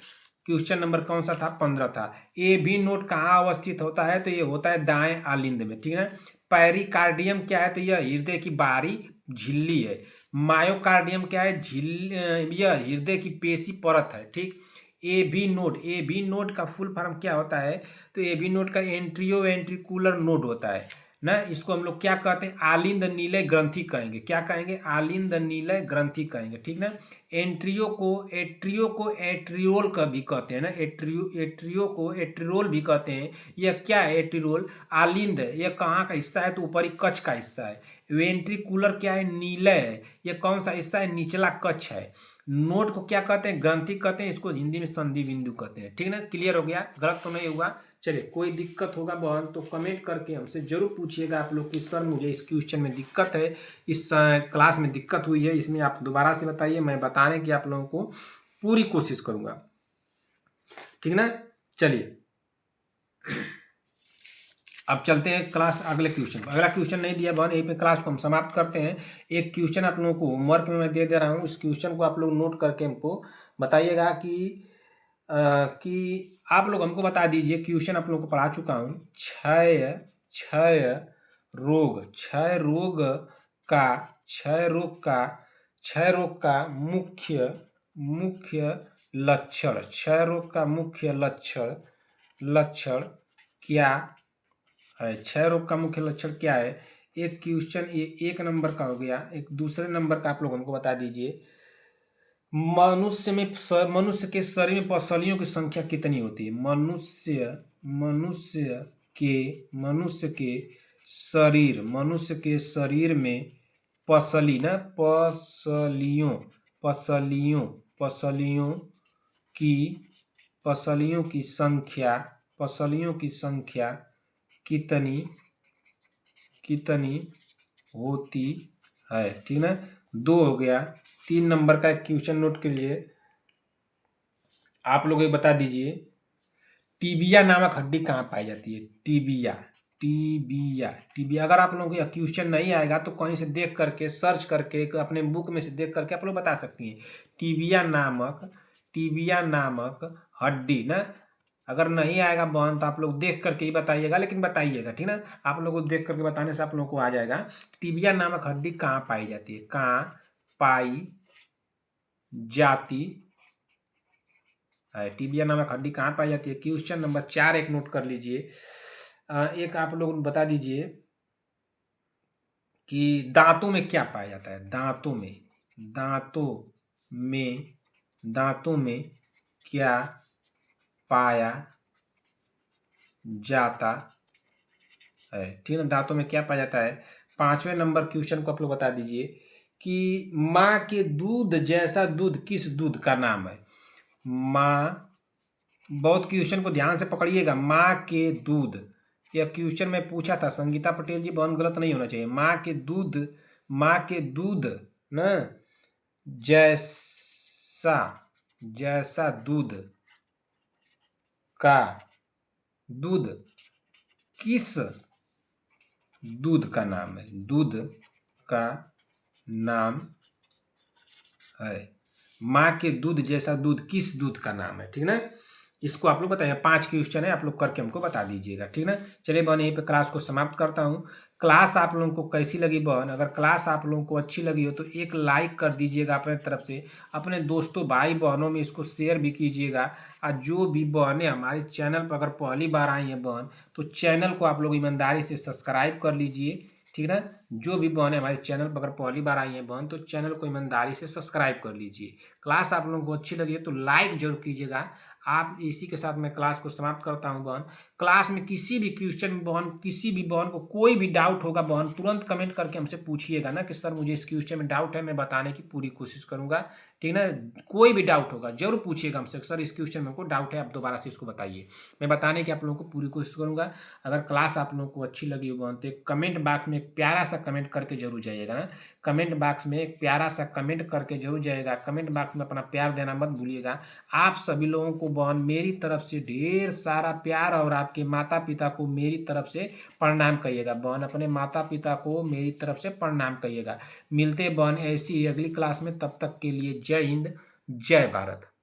A: क्वेश्चन नंबर कौन सा था? 15 था। ए बी नोड कहाँ अवस्थित होता है? तो ये होता है दाएं आलिंद में, ठीक है। पेरिकार्डियम क्या है? तो यह हृदय की बाहरी झिल्ली है। मायोकार्डियम क्या है? यह हृदय की पेशी परत है, ठीक। A B node, A B node का फुल फॉर्म क्या होता है? तो ए बी नोड का एंट्रियो वेंट्रिकुलर नोड होता है ना। इसको हम लोग क्या कहते हैं? आलिंद नीलय ग्रंथि कहेंगे। क्या कहेंगे? आलिंद नीलय ग्रंथि कहेंगे, ठीक ना। एंट्रियो को, एट्रियो को एट्रियोल का भी कहते हैं ना, एट्रियो को एट्रियोल भी कहते हैं। यह क्या है? एट्रियोल आलिंद है। यह कहाँ का हिस्सा है? तो ऊपरी कक्ष का हिस्सा है। वेंट्रिकुलर क्या है? नीलय है। यह कौन सा हिस्सा है? निचला कक्ष है। नोड को क्या कहते हैं? ग्रंथि कहते हैं। इसको हिंदी में संधि बिंदु कहते हैं, ठीक ना। क्लियर हो गया? गलत तो नहीं हुआ? चलिए, कोई दिक्कत होगा बहन तो कमेंट करके हमसे जरूर पूछिएगा आप लोग कि सर मुझे इस क्वेश्चन में दिक्कत है, इस क्लास में दिक्कत हुई है, इसमें आप दोबारा से बताइए। मैं बताने की आप लोगों को पूरी कोशिश करूंगा, ठीक ना। चलिए अब चलते हैं क्लास अगले क्वेश्चन पर। अगला क्वेश्चन नहीं दिया बहन, यहीं पे क्लास को हम समाप्त करते हैं। एक क्वेश्चन आप लोगों को होमवर्क में मैं दे दे रहा हूँ। उस क्वेश्चन को आप लोग नोट करके हमको बताइएगा कि आप लोग हमको बता दीजिए। क्वेश्चन आप लोगों को पढ़ा चुका हूँ। क्षय, क्षय रोग, क्षय रोग का, क्षय रोग का, क्षय रोग का मुख्य, मुख्य लक्षण, क्षय रोग का मुख्य लक्षण, लक्षण क्या है? क्षय रोग का मुख्य लक्षण क्या है? एक क्वेश्चन ये 1 नंबर का हो गया। एक दूसरे नंबर का आप लोग हमको बता दीजिए। मनुष्य के शरीर में पसलियों की संख्या कितनी होती है? मनुष्य के शरीर में पसली ना, पसलियों, पसलियों, पसलियों की, पसलियों की संख्या, पसलियों की संख्या कितनी, कितनी होती है, ठीक ना। 2 हो गया। 3 नंबर का एक क्वेश्चन नोट के लिए आप लोग ये बता दीजिए, टीबिया नामक हड्डी कहाँ पाई जाती है? Tibia, tibia, tibia. अगर आप लोगों को क्वेश्चन नहीं आएगा तो कहीं से देख करके, सर्च करके, अपने बुक में से देख करके आप लोग बता सकती हैं। टीबिया नामक, टीबिया नामक हड्डी ना, अगर नहीं आएगा बहन तो आप लोग देख करके ही बताइएगा, लेकिन बताइएगा, ठीक ना। आप लोगों को देख करके बताने से आप लोगों को आ जाएगा। टिबिया नामक हड्डी कहाँ पाई जाती है, कहाँ पाई जाती है, टिबिया नामक हड्डी कहाँ पाई जाती है। क्वेश्चन नंबर 4 एक नोट कर लीजिए। एक आप लोग बता दीजिए कि दांतों में क्या पाया जाता है, दांतों में क्या पाया जाता है, ठीक है। दांतों में क्या पाया जाता है। 5वें नंबर क्वेश्चन को आप लोग बता दीजिए कि माँ के दूध जैसा दूध किस दूध का नाम है। माँ, बहुत क्वेश्चन को ध्यान से पकड़िएगा। माँ के दूध, यह क्वेश्चन में पूछा था, संगीता पटेल जी, बहुत गलत नहीं होना चाहिए। माँ के दूध न जैसा दूध किस दूध का नाम है, दूध का नाम है। माँ के दूध जैसा दूध किस दूध का नाम है, ठीक ना। इसको आप लोग बताइए। 5 क्वेश्चन है, आप लोग करके हमको बता दीजिएगा, ठीक ना। चलिए बहन, यहीं पे क्लास को समाप्त करता हूँ। क्लास आप लोगों को कैसी लगी बहन, अगर क्लास आप लोगों को अच्छी लगी हो तो एक लाइक कर दीजिएगा अपने तरफ से, अपने दोस्तों भाई बहनों में इसको शेयर भी कीजिएगा। और जो भी बहनें हमारे चैनल पर अगर पहली बार आई हैं बहन, तो चैनल को आप लोग ईमानदारी से सब्सक्राइब कर लीजिए, ठीक ना। जो भी बहनें हमारे चैनल पर अगर पहली बार आई हैं बहन, तो चैनल को ईमानदारी से सब्सक्राइब कर लीजिए। क्लास आप लोगों को अच्छी लगी है तो लाइक जरूर कीजिएगा। आप इसी के साथ मैं क्लास को समाप्त करता हूं बहन। क्लास में किसी भी क्वेश्चन में बहन, किसी भी बहन को कोई भी डाउट होगा बहन, तुरंत कमेंट करके हमसे पूछिएगा ना कि सर मुझे इस क्वेश्चन में डाउट है, मैं बताने की पूरी कोशिश करूंगा, ठीक ना। कोई भी डाउट होगा जरूर पूछिएगा हमसे, सर इस क्वेश्चन में हमको डाउट है, आप दोबारा से इसको बताइए, मैं बताने की आप लोगों को पूरी कोशिश करूंगा। अगर क्लास आप लोगों को अच्छी लगी हो बहन तो एक कमेंट बॉक्स में एक प्यारा सा कमेंट करके जरूर जाइएगा ना। कमेंट बॉक्स में एक प्यारा सा कमेंट करके जरूर जाइएगा। कमेंट बॉक्स में अपना प्यार देना मत भूलिएगा। आप सभी लोगों को बहन मेरी तरफ से ढेर सारा प्यार, और आपके माता पिता को मेरी तरफ से प्रणाम कहिएगा बहन, अपने माता पिता को मेरी तरफ से प्रणाम कहिएगा। मिलते बहन ऐसी ही अगली क्लास में, तब तक के लिए जय हिंद, जय भारत।